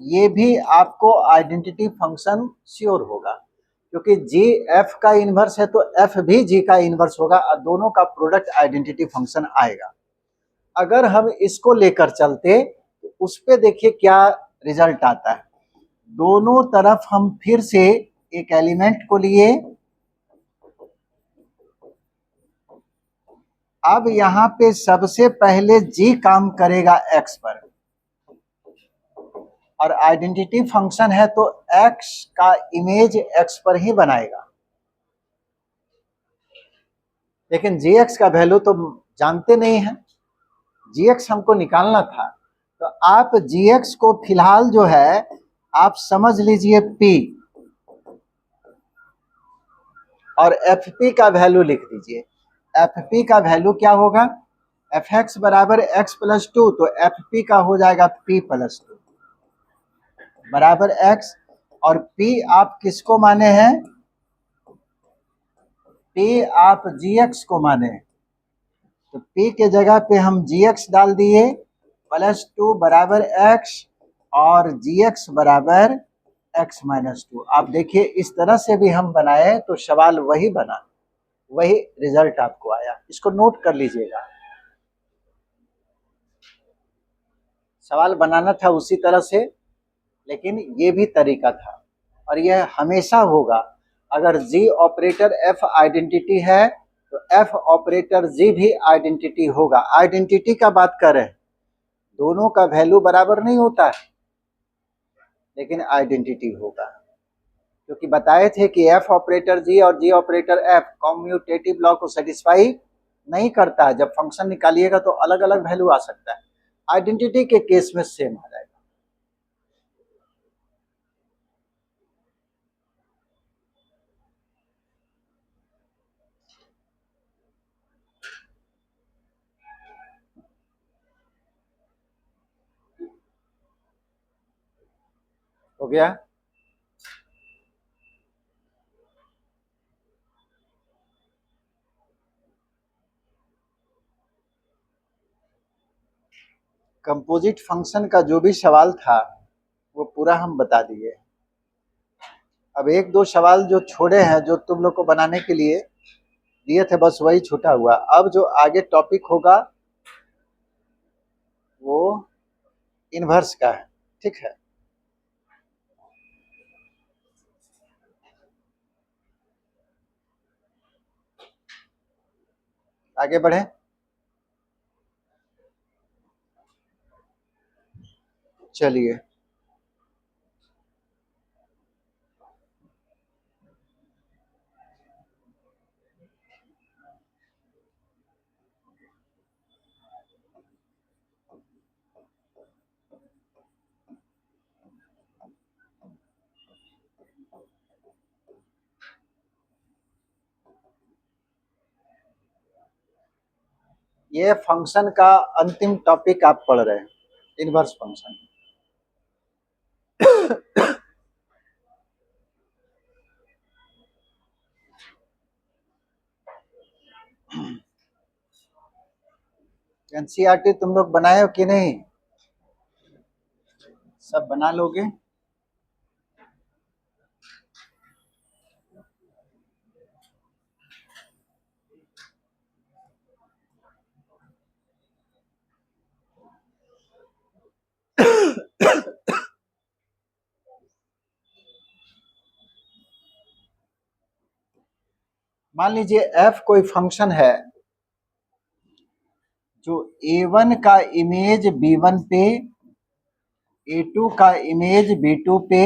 ये भी आपको आइडेंटिटी फंक्शन श्योर होगा, क्योंकि जी एफ का इनवर्स है तो एफ भी जी का इनवर्स होगा और दोनों का प्रोडक्ट आइडेंटिटी फंक्शन आएगा। अगर हम इसको लेकर चलते तो उस पे देखिए क्या रिजल्ट आता है। दोनों तरफ हम फिर से एक एलिमेंट को लिए, अब यहां पे सबसे पहले जी काम करेगा एक्स पर, और आइडेंटिटी फंक्शन है तो एक्स का इमेज एक्स पर ही बनाएगा। लेकिन जी एक्स का वैल्यू तो जानते नहीं है, जी एक्स हमको निकालना था। तो आप जी एक्स को फिलहाल जो है आप समझ लीजिए पी, और एफ पी का वैल्यू लिख दीजिए। एफ पी का वैल्यू क्या होगा? एफ एक्स बराबर एक्स प्लस 2, तो एफ पी का हो जाएगा पी प्लस 2 बराबर एक्स। और पी आप किसको माने हैं? पी आप जी एक्स को माने, तो पी के जगह पे हम जी एक्स डाल दिए, प्लस 2 बराबर एक्स और जी एक्स बराबर एक्स माइनस 2। आप देखिए इस तरह से भी हम बनाए तो सवाल वही बना, वही रिजल्ट आपको आया, इसको नोट कर लीजिएगा। सवाल बनाना था उसी तरह से, लेकिन ये भी तरीका था और यह हमेशा होगा। अगर जी ऑपरेटर एफ आइडेंटिटी है तो एफ ऑपरेटर जी भी आइडेंटिटी होगा। आइडेंटिटी का बात कर रहे हैं, दोनों का वैल्यू बराबर नहीं होता है, लेकिन आइडेंटिटी होगा, क्योंकि बताए थे कि एफ ऑपरेटर जी और G operator F commutative law को सेटिस्फाई नहीं करता है। जब फंक्शन निकालिएगा तो अलग अलग वैल्यू आ सकता है, आइडेंटिटी के केस में सेम आ जाएगा। हो गया? कंपोजिट फंक्शन का जो भी सवाल था वो पूरा हम बता दिए। अब एक दो सवाल जो छोड़े हैं, जो तुम लोग को बनाने के लिए दिए थे, बस वही छूटा हुआ। अब जो आगे टॉपिक होगा वो इनवर्स का है, ठीक है? आगे बढ़े। चलिए, ये फंक्शन का अंतिम टॉपिक आप पढ़ रहे हैं, इनवर्स फंक्शन। एनसीईआरटी तुम लोग बनाए हो कि नहीं? सब बना लोगे? मान लीजिए एफ कोई फंक्शन है जो a1 का इमेज b1 पे, a2 का इमेज b2 पे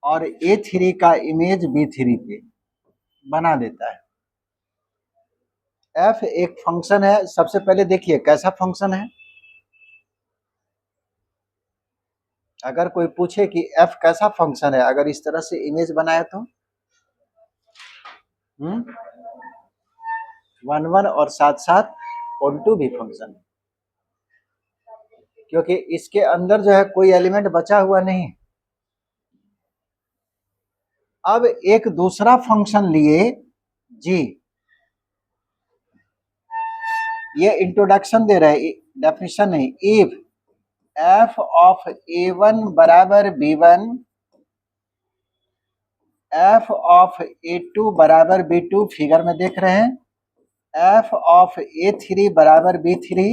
और a3 का इमेज b3 पे बना देता है। f एक फंक्शन है। सबसे पहले देखिए कैसा फंक्शन है। अगर कोई पूछे कि f कैसा फंक्शन है, अगर इस तरह से इमेज बनाया तो 1 1 और साथ साथ ऑन2 भी फंक्शन है, क्योंकि इसके अंदर जो है कोई एलिमेंट बचा हुआ नहीं। अब एक दूसरा फंक्शन लिए जी, ये इंट्रोडक्शन दे रहे हैं, डेफिनेशन नहीं। इफ एफ ऑफ a1 बराबर b1, एफ ऑफ a2 बराबर b2, फिगर में देख रहे हैं, एफ ऑफ a3 बराबर b3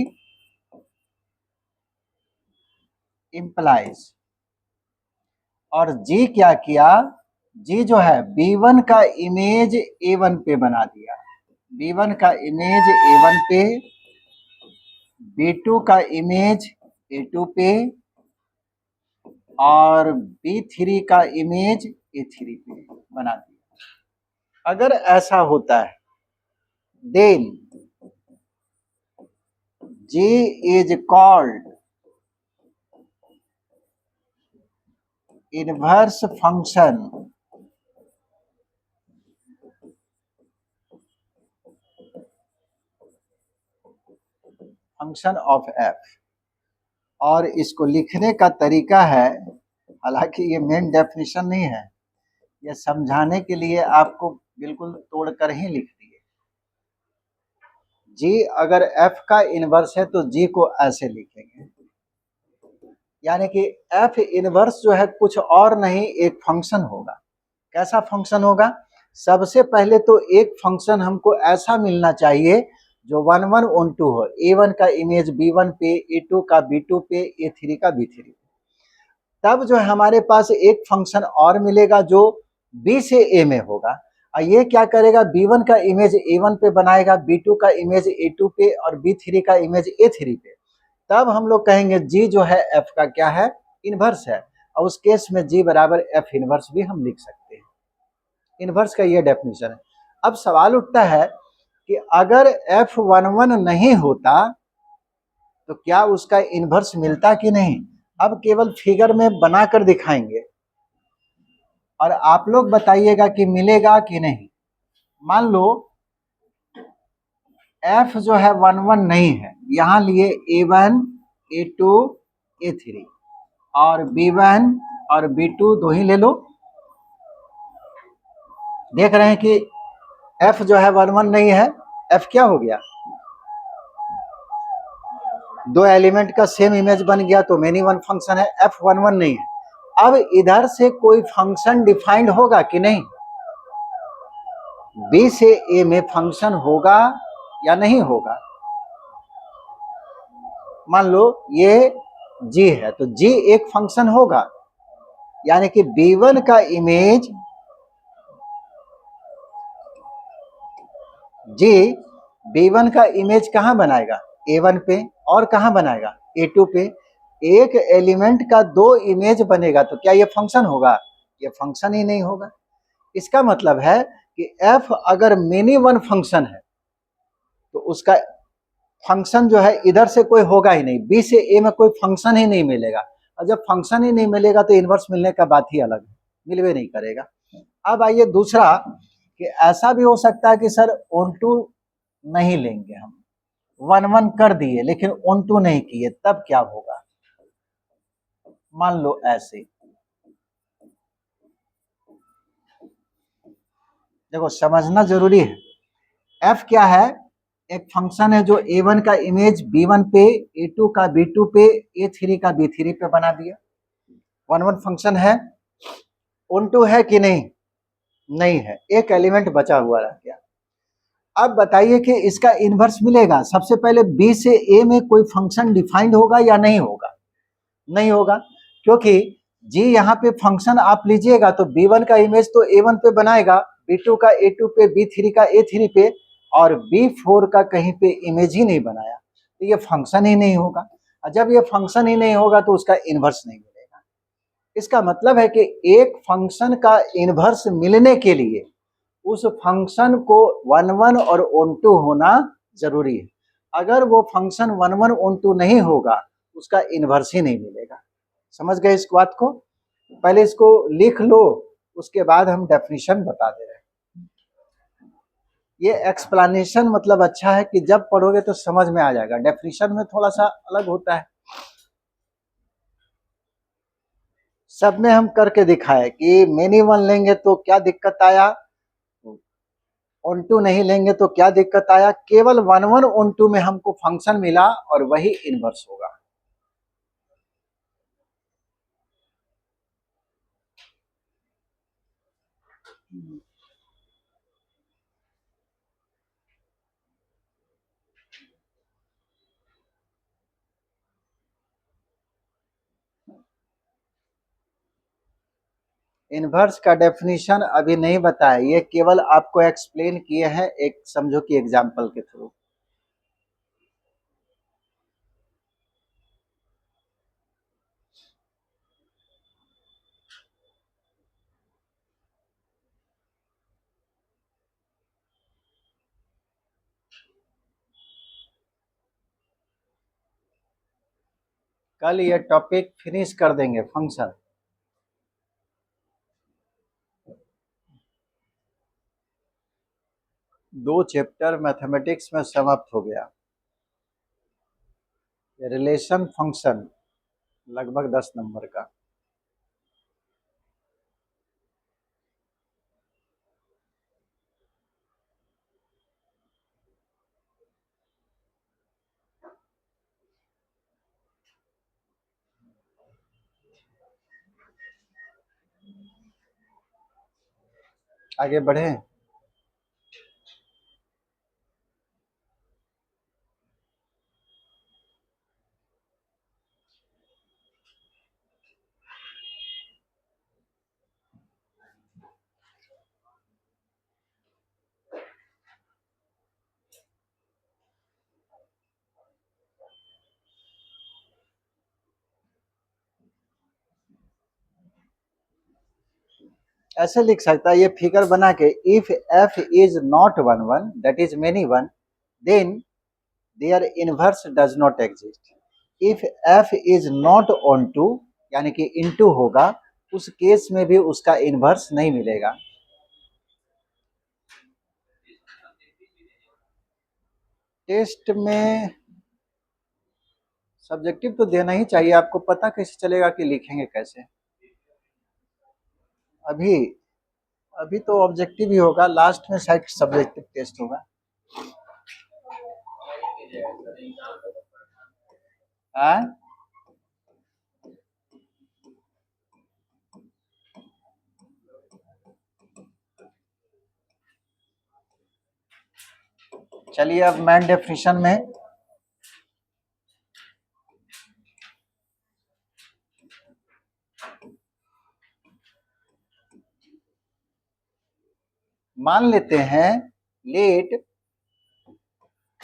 इंप्लाइज। और जी क्या किया, जी जो है b1 का इमेज a1 पे बना दिया, b1 का इमेज a1 पे, b2 का इमेज a2 पे और b3 का इमेज a3 पे बना दिया। अगर ऐसा होता है then G is called inverse function of f। और इसको लिखने का तरीका है, हालांकि ये मेन डेफिनेशन नहीं है, ये समझाने के लिए आपको बिल्कुल तोड़कर ही लिख दिए। जी अगर f का इनवर्स है तो जी को ऐसे लिखेंगे, यानी कि f इनवर्स जो है कुछ और नहीं, एक फंक्शन होगा। कैसा फंक्शन होगा? सबसे पहले तो एक फंक्शन हमको ऐसा मिलना चाहिए जो 1 1 ऑन 2 हो, A1 का इमेज B1 पे, A2 का B2 पे, A3 का B3 पे। तब जो है हमारे पास एक फंक्शन और मिलेगा जो B से A में होगा, और ये क्या करेगा, B1 का इमेज A1 पे बनाएगा, B2 का इमेज A2 पे और B3 का इमेज A3 पे। तब हम लोग कहेंगे G जो है F का क्या है, इनवर्स है, और उस केस में G बराबर F इनवर्स भी हम लिख सकते हैं। इनवर्स का ये डेफिनेशन है। अब सवाल उठता है कि अगर F11 नहीं होता तो क्या उसका इनवर्स मिलता कि नहीं। अब केवल फिगर में बनाकर दिखाएंगे और आप लोग बताइएगा कि मिलेगा कि नहीं। मान लो F जो है 1 1 नहीं है, यहां लिए A1 A2 A3 और B1 और B2 दो ही ले लो। देख रहे हैं कि F जो है 1 1 नहीं है, F क्या हो गया, दो एलिमेंट का सेम इमेज बन गया तो मेनी वन फंक्शन है, F11 नहीं है। अब इधर से कोई फंक्शन डिफाइंड होगा कि नहीं, B से A में फंक्शन होगा या नहीं होगा। मान लो ये G है तो G एक फंक्शन होगा, यानी कि B1 का इमेज G B1 का इमेज कहां बनाएगा, A1 पे, और कहां बनाएगा, A2 पे। एक एलिमेंट का दो इमेज बनेगा तो क्या ये फंक्शन होगा, ये फंक्शन ही नहीं होगा। इसका मतलब है कि F अगर मेनी वन फंक्शन है तो उसका फंक्शन जो है इधर से कोई होगा ही नहीं, B से A में कोई फंक्शन ही नहीं मिलेगा, और जब फंक्शन ही नहीं मिलेगा तो इनवर्स मिलने का बात ही अलग है, मिलवे नहीं करेगा। अब आइए दूसरा, कि ऐसा भी हो सकता है कि सर ऑन टू नहीं लेंगे, हम 1 1 कर दिए लेकिन ऑन टू नहीं किए, तब क्या होगा। मान लो ऐसे, देखो समझना जरूरी है। F क्या है, एक फंक्शन है जो A1 का इमेज B1 पे, A2 का B2 पे, A3 का B3 पे बना दिया। 1 1 फंक्शन है, ऑन टू है कि नहीं, नहीं है, एक एलिमेंट बचा हुआ रह गया। अब बताइए कि इसका इनवर्स मिलेगा। सबसे पहले B से A में कोई फंक्शन डिफाइंड होगा या नहीं होगा, नहीं होगा, क्योंकि G यहाँ पे फंक्शन आप लीजिएगा तो B1 का इमेज तो A1 पे बनाएगा, B2 का A2 पे, B3 का A3 पे, और B4 का कहीं पे इमेज ही नहीं बनाया, तो ये फंक्शन ही नहीं होगा। और जब ये फंक्शन ही नहीं होगा तो उसका इनवर्स नहीं मिलेगा। इसका मतलब है कि एक फंक्शन का इनवर्स मिलने के लिए उस फंक्शन को 1 1 और ऑन टू होना जरूरी है। अगर वो फंक्शन 1 1 ऑन टू नहीं होगा उसका इनवर्स ही नहीं मिलेगा। समझ गए इस बात को, पहले इसको लिख लो, उसके बाद हम डेफिनेशन बता दे रहे हैं। ये एक्सप्लेनेशन मतलब अच्छा है कि जब पढ़ोगे तो समझ में आ जाएगा, डेफिनेशन में थोड़ा सा अलग होता है। सब में हम करके दिखाए कि मेनी वन लेंगे तो क्या दिक्कत आया, ऑन टू नहीं लेंगे तो क्या दिक्कत आया, केवल 1 1 ऑन टू में हमको फंक्शन मिला और वही इनवर्स होगा। इनवर्स का डेफिनेशन अभी नहीं बताया, ये केवल आपको एक्सप्लेन किए हैं एक समझो कि एग्जाम्पल के थ्रू। कल ये टॉपिक फिनिश कर देंगे फंक्शन। दो चैप्टर मैथमेटिक्स में समाप्त हो गया। रिलेशन फंक्शन लगभग 10 नंबर का। आगे बढ़े। ऐसे लिख सकता है ये फिगर बना के, if f is not 1 1 that is many one, then there inverse does not exist. If f is not onto यानी कि इनटू होगा, उस केस में भी उसका इनवर्स नहीं मिलेगा। टेस्ट में सब्जेक्टिव तो देना ही चाहिए, आपको पता कैसे चलेगा कि लिखेंगे कैसे। अभी अभी तो ऑब्जेक्टिव ही होगा, लास्ट में शायद सब्जेक्टिव टेस्ट होगा। चलिए अब मैन डेफिनेशन में मान लेते हैं, let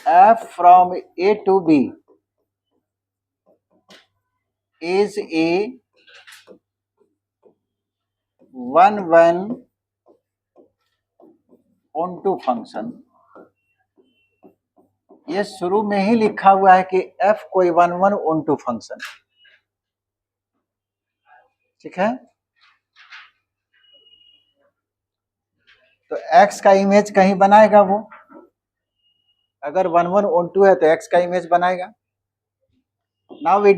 f from a to b is a 1 1 onto function. ये शुरू में ही लिखा हुआ है कि f कोई 1 1 onto फंक्शन, ठीक है। तो x का इमेज कहीं बनाएगा वो, अगर 1 1 onto है तो x का इमेज बनाएगा। Now we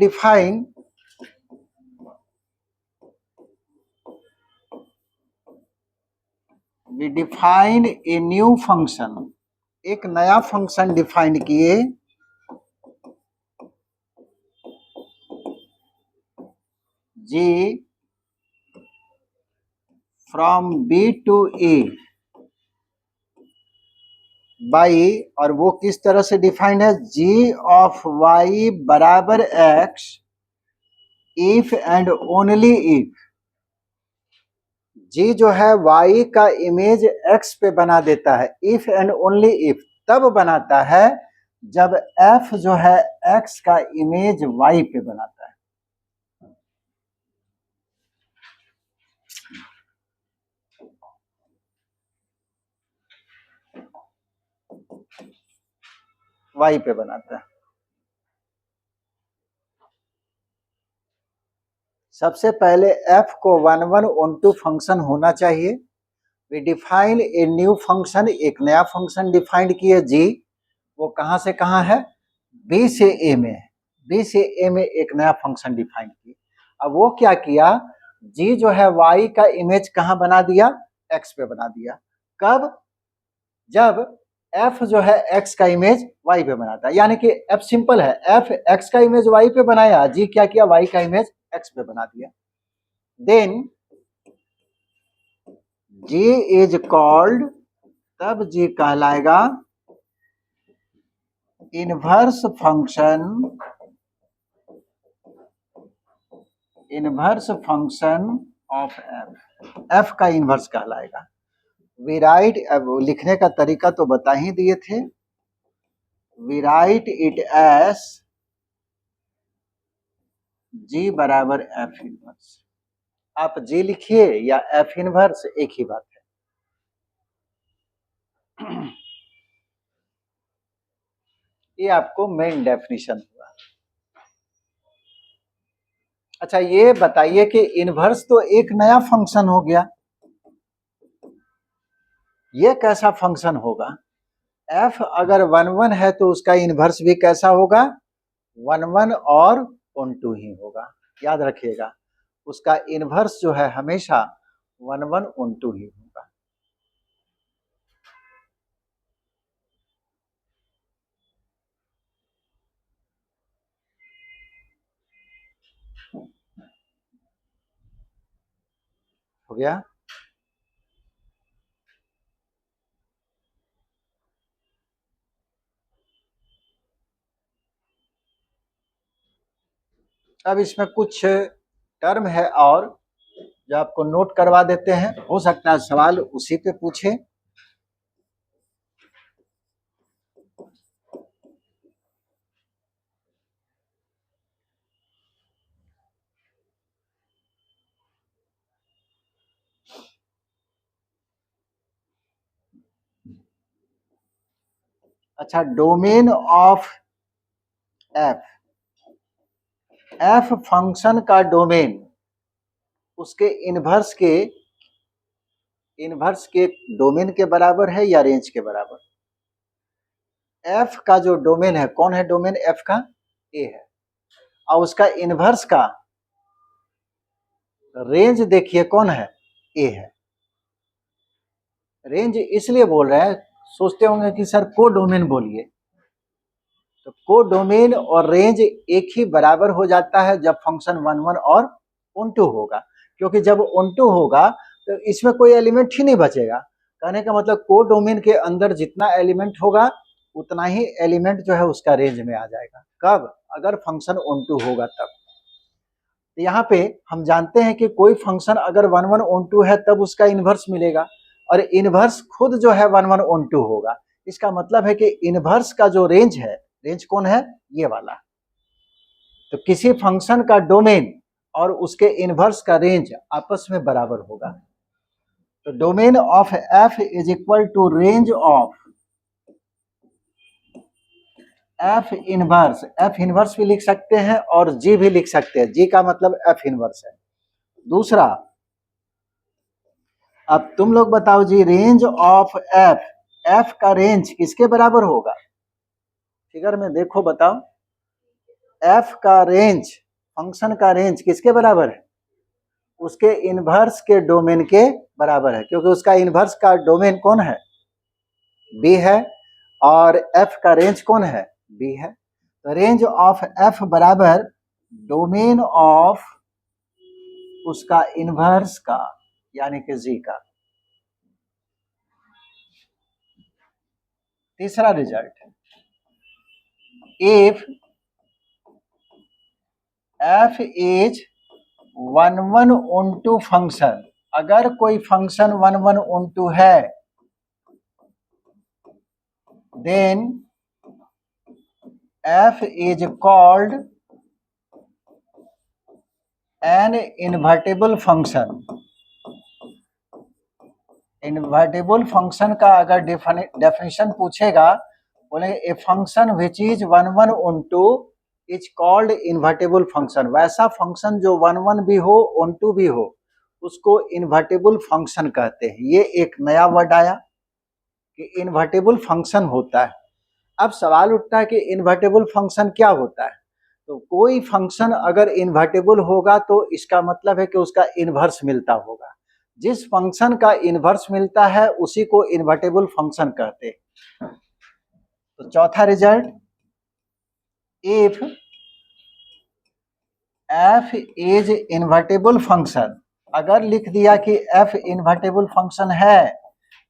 define a new function, एक नया फंक्शन डिफाइन किए, g from b to a by, और वो किस तरह से डिफाइंड है, g ऑफ y बराबर x if and only if. g जो है y का इमेज x पे बना देता है, इफ एंड ओनली इफ तब बनाता है जब f जो है x का इमेज y पे बनाता है। y पे बनाता है। सबसे पहले f को 1 1 onto फंक्शन होना चाहिए। We define a new function, एक नया फंक्शन डिफाइन किए g, वो कहां से कहां है, b से a में, b से a में एक नया फंक्शन डिफाइन किया। अब वो क्या किया, g जो है y का इमेज कहां बना दिया, x पे बना दिया। कब, जब f जो है x का इमेज y पे बनाता है, यानी कि f सिंपल है, f x का इमेज y पे बनाया, g क्या किया, y का इमेज x पे बना दिया। देन g इज कॉल्ड, तब g कहलाएगा inverse function, inverse function of f का इनवर्स कहलाएगा। वी राइट, अब लिखने का तरीका तो बता ही दिए थे, we write it as g बराबर f इनवर्स। आप g लिखिए या f इनवर्स, एक ही बात है। ये आपको मेन डेफिनेशन हुआ। अच्छा ये बताइए कि इनवर्स तो एक नया फंक्शन हो गया, ये कैसा फंक्शन होगा, f अगर 1 1 है तो उसका इनवर्स भी कैसा होगा, 1 1 और onto ही होगा। याद रखिएगा, उसका इनवर्स जो है हमेशा 1 1 onto ही होगा। हो गया। अब इसमें कुछ टर्म है और जो आपको नोट करवा देते हैं, हो सकता है सवाल उसी पे पूछे। अच्छा, domain of F, F function का डोमेन उसके इनवर्स के डोमेन के बराबर है या रेंज के बराबर? एफ का जो डोमेन है, कौन है डोमेन एफ का? ए है। और उसका इनवर्स का रेंज देखिए कौन है? ए है। रेंज इसलिए बोल रहे हैं, सोचते होंगे कि सर को डोमेन बोलिए, तो को डोमेन और रेंज एक ही बराबर हो जाता है जब फंक्शन 1 1 और 1 2 होगा, क्योंकि जब 1 2 होगा तो इसमें कोई एलिमेंट ही नहीं बचेगा। कहने का मतलब को डोमेन के अंदर जितना एलिमेंट होगा उतना ही एलिमेंट जो है उसका रेंज में आ जाएगा। कब? अगर फंक्शन 1 2 होगा तब। तो यहाँ पे हम जानते हैं कि कोई फंक्शन अगर 1 1 1 2 है तब उसका इनवर्स मिलेगा, और इनवर्स खुद जो है 1 1 1 2 होगा। इसका मतलब है कि इनवर्स का जो रेंज है, रेंज कौन है? ये वाला। तो किसी फंक्शन का डोमेन और उसके इनवर्स का रेंज आपस में बराबर होगा। तो domain of f is equal to range of f inverse. F inverse भी लिख सकते हैं और जी भी लिख सकते हैं, जी का मतलब एफ इनवर्स है। दूसरा, अब तुम लोग बताओ जी, रेंज ऑफ एफ, एफ का रेंज किसके बराबर होगा? फिगर में देखो, बताओ। एफ का रेंज, फंक्शन का रेंज किसके बराबर है? उसके इनवर्स के डोमेन के बराबर है, क्योंकि उसका इनवर्स का डोमेन कौन है? बी है, और एफ का रेंज कौन है? बी है। तो रेंज ऑफ एफ बराबर डोमेन ऑफ उसका इनवर्स का, यानी कि जी का। तीसरा result, if F is 1 1 1 2 function, अगर कोई फंक्शन 1 1 1 2 है, then F is called an invertible function. Invertible function का अगर डेफिनेशन पूछेगा, बोले a function which is 1 1 1 2 is called invertible function. वैसा फंक्शन जो 1 1 भी हो 1 2 भी हो उसको इनवर्टेबल फंक्शन कहते हैं। ये एक नया वर्ड आया कि इनवर्टेबल फंक्शन होता है। अब सवाल उठता है कि इनवर्टेबल फंक्शन क्या होता है? तो कोई फंक्शन अगर इनवर्टेबल होगा तो इसका मतलब है कि उसका इनवर्स मिलता होगा। जिस फंक्शन का इनवर्स मिलता है उसी को इनवर्टेबल फंक्शन कहते हैं। तो चौथा result, if F is invertible function, अगर लिख दिया कि एफ इनवर्टेबल फंक्शन है,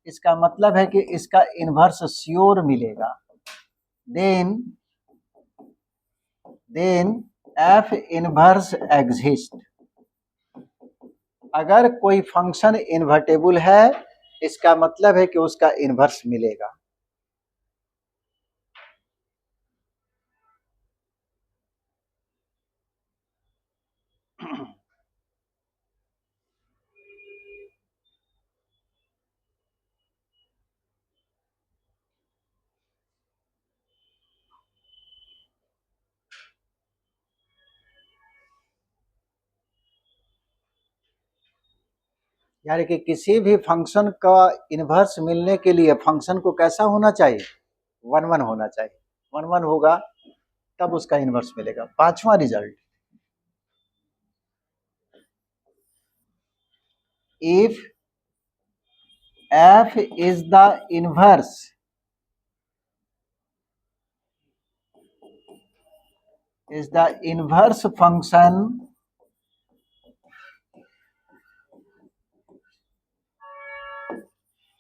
इसका मतलब है कि इसका इनवर्स श्योर मिलेगा। Then f inverse exist. अगर कोई फंक्शन इनवर्टेबल है, इसका मतलब है कि उसका इनवर्स मिलेगा। यानी कि किसी भी फंक्शन का इनवर्स मिलने के लिए फंक्शन को कैसा होना चाहिए? 1 1 होना चाहिए। 1 1 होगा तब उसका इनवर्स मिलेगा। पांचवा result, if F is the inverse function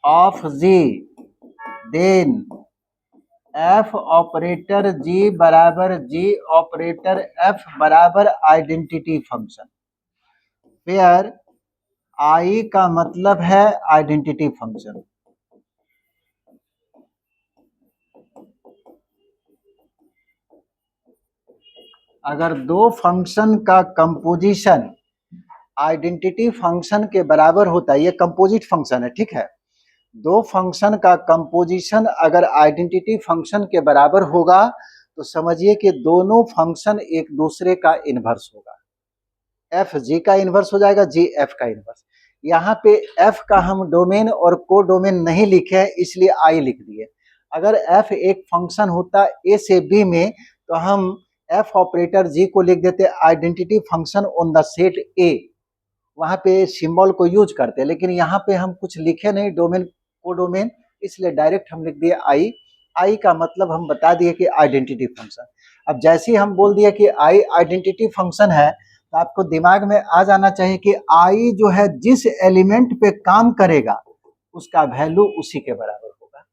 of g, then f operator g बराबर g ऑपरेटर f बराबर आइडेंटिटी फंक्शन, वेयर i का मतलब है आइडेंटिटी फंक्शन। अगर दो फंक्शन का कंपोजिशन आइडेंटिटी फंक्शन के बराबर होता है, ये कंपोजिट फंक्शन है, ठीक है। दो फंक्शन का कंपोजिशन अगर आइडेंटिटी फंक्शन के बराबर होगा तो समझिए कि दोनों फंक्शन एक दूसरे का इन्वर्स होगा। एफ जी का इन्वर्स हो जाएगा, जी एफ का इन्वर्स। यहाँ पे एफ का हम डोमेन और को डोमेन नहीं लिखे हैं, इसलिए आई लिख दिए। अगर एफ एक फंक्शन होता ए से बी में तो हम एफ ऑपरेटर जी को लिख देते identity function on the set ए, वहां पे सिंबल को यूज करते हैं। लेकिन यहाँ पे हम कुछ लिखे नहीं डोमेन को डोमेन, इसलिए डायरेक्ट हम लिख दिए आई। आई का मतलब हम बता दिए कि आइडेंटिटी फंक्शन। अब जैसे ही हम बोल दिए कि आई आइडेंटिटी फंक्शन है तो आपको दिमाग में आ जाना चाहिए कि आई जो है जिस एलिमेंट पे काम करेगा उसका वैल्यू उसी के बराबर होगा।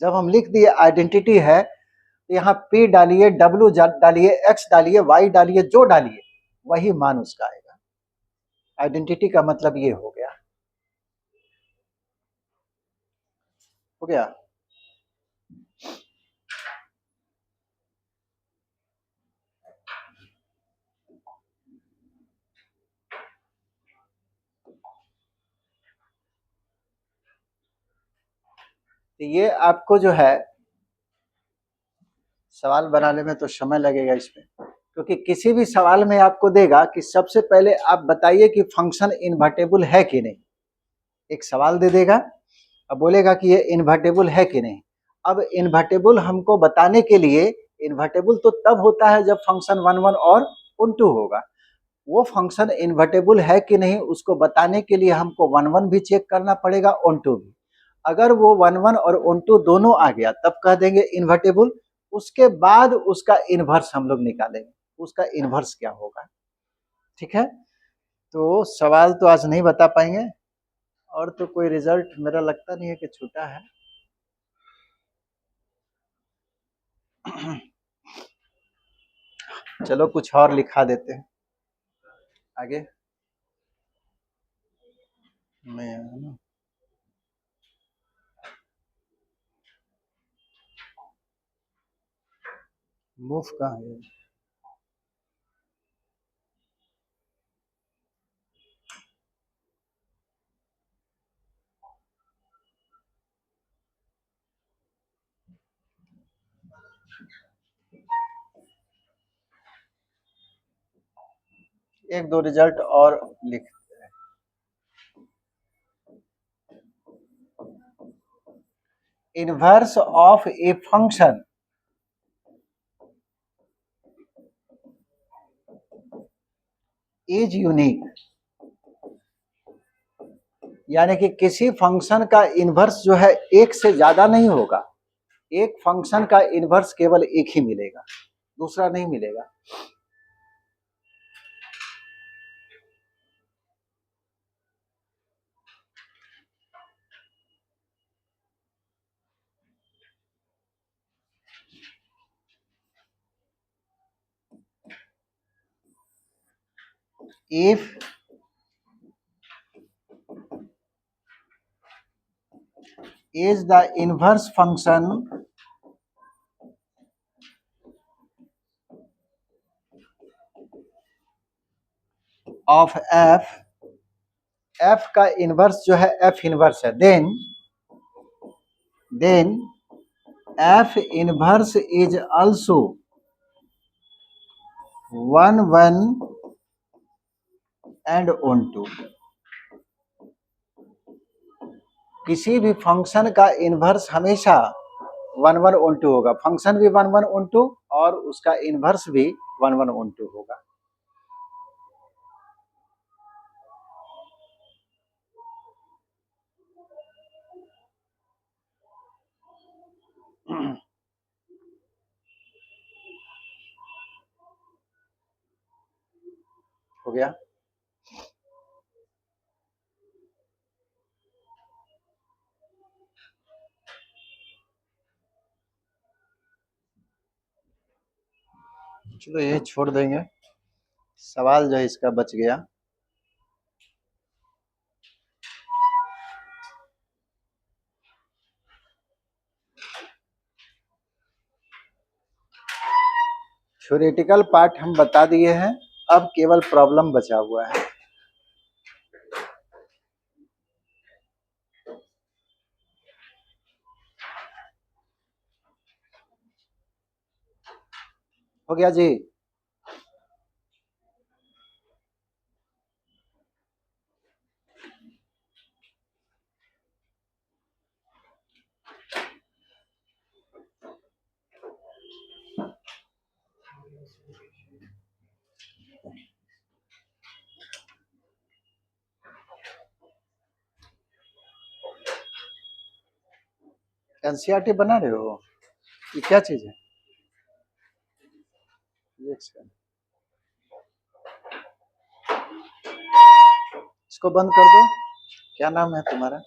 जब हम लिख दिए आइडेंटिटी है तो यहाँ पी डालिए, डब्ल्यू डालिए, एक्स डालिए, वाई डालिए, जो डालिए वही मान उसका आएगा। आइडेंटिटी का मतलब ये हो गया। हो गया। तो ये आपको जो है सवाल बनाने में तो समय लगेगा इसमें, क्योंकि किसी भी सवाल में आपको देगा कि सबसे पहले आप बताइए कि फंक्शन इन्वर्टेबल है कि नहीं। एक सवाल दे देगा, अब बोलेगा कि ये इन्वर्टेबल है कि नहीं। अब इन्वर्टेबल हमको बताने के लिए, इन्वर्टेबल तो तब होता है जब फंक्शन 1 1 और 2 होगा। वो फंक्शन इन्वर्टेबल है कि नहीं उसको बताने के लिए हमको 1 1 भी चेक करना पड़ेगा, 2 भी। अगर वो 1 1 और 2 दोनों आ गया तब कह देंगे इन्वर्टेबल। उसके बाद उसका इन्वर्स हम लोग निकालेंगे, उसका इन्वर्स क्या होगा। ठीक है, तो सवाल तो आज नहीं बता पाएंगे, और तो कोई रिजल्ट मेरा लगता नहीं है कि छूटा है। चलो कुछ और लिखा देते हैं आगे। मैं मूव कहाँ है? एक दो रिजल्ट और लिख। Inverse of a function is unique, यानी कि किसी फंक्शन का इनवर्स जो है एक से ज्यादा नहीं होगा। एक फंक्शन का इनवर्स केवल एक ही मिलेगा, दूसरा नहीं मिलेगा। If is the inverse function of f, f का इनवर्स जो है f इनवर्स है, then f inverse is also 1 1 and 2। किसी भी फंक्शन का इनवर्स हमेशा 1 1 2 होगा। फंक्शन भी 1 1 2 और उसका इनवर्स भी 1 1 2 होगा। हो गया। चलो ये छोड़ देंगे, सवाल जो है इसका बच गया। थ्योरेटिकल पार्ट हम बता दिए हैं, अब केवल प्रॉब्लम बचा हुआ है। हो गया जी। एनसीईआरटी बना रहे हो? ये क्या चीज है? एक सेकंड, इसको बंद कर दो। क्या नाम है तुम्हारा?